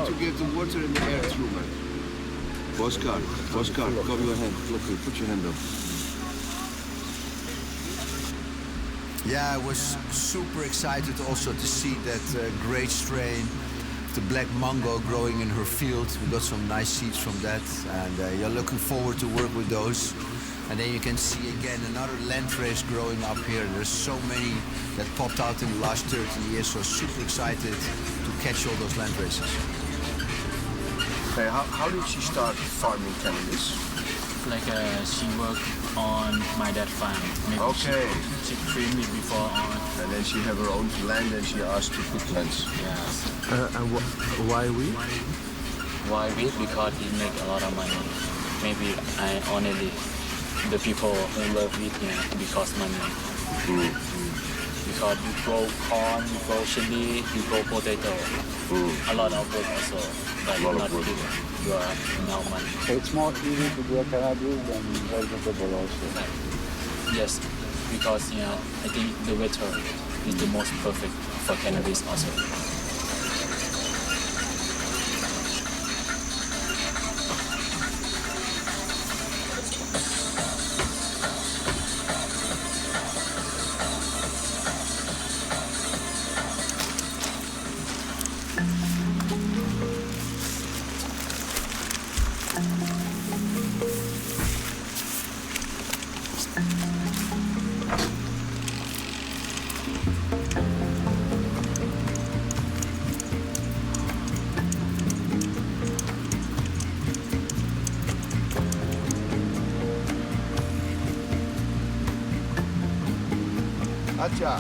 to get the water and the air through, man. Oscar, cover your hand. Look, put your hand up. Yeah, I was super excited also to see that great strain, the black mango growing in her field. We got some nice seeds from that, and you're looking forward to work with those. And then you can see again another landrace growing up here. There's so many that popped out in the last 30 years, so super excited to catch all those landraces. Hey, how did she start farming cannabis? Like she worked on my dad's farm. Maybe Okay. She trained me before on. And then she have her own land and she asked to put plants. Yes. And why weed? Why weed? Because it make a lot of money. Maybe I only the people who love weed here because money. Because you grow corn, you grow chili, you grow potato. A lot of work also, but not big. You are no money. So it's more easy to grow cannabis than vegetable also. Yes, because I think the weather is the most perfect for cannabis also. Acha.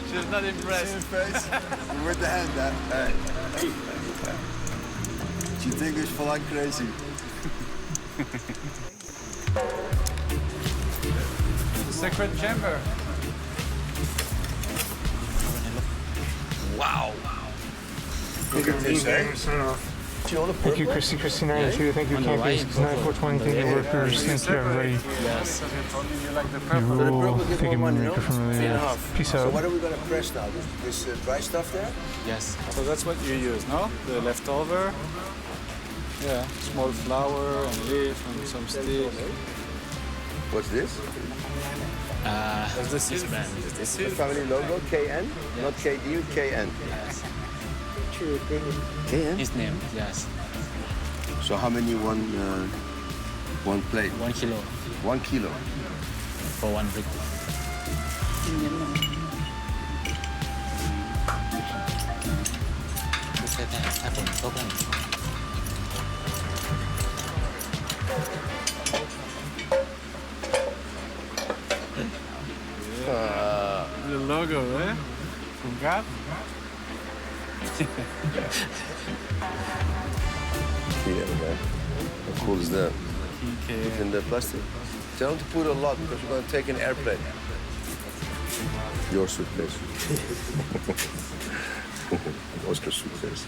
She's not impressed. With the hand, huh? She thinks it's full like crazy. The secret chamber. Wow. Look at this, eh? Thank you, Christy 92. Thank you, Campus 9420. Thank you, workers. Thank you, everybody. Yes. You will take a minute from the peace So out. what are we gonna press now? This dry stuff there? Yes. So that's what you use, no? The leftover. Yeah, small flower and leaf and some stick. What's this? This is brand. This is the family logo, KN, not KD, KN. Yes. KN? His name, yes. So how many one plate? 1 kilo. 1 kilo. For 1 brick. ใช่ถ้าฝนตกแล้ว The logo, eh? From Gap? Yeah, man. How cool is that? Keep in the plastic. Tell them to put a lot because we're going to take an airplane. Your suitcase. Oscar's suitcase.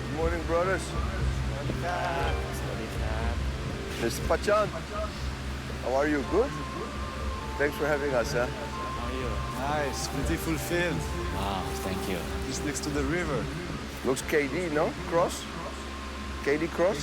Good morning, brothers. Mr. Pachan, how are you? Good? Thanks for having us, huh? How are you? Nice, beautiful field. Wow, thank you. Just next to the river. Looks KD, no? Cross? KD cross?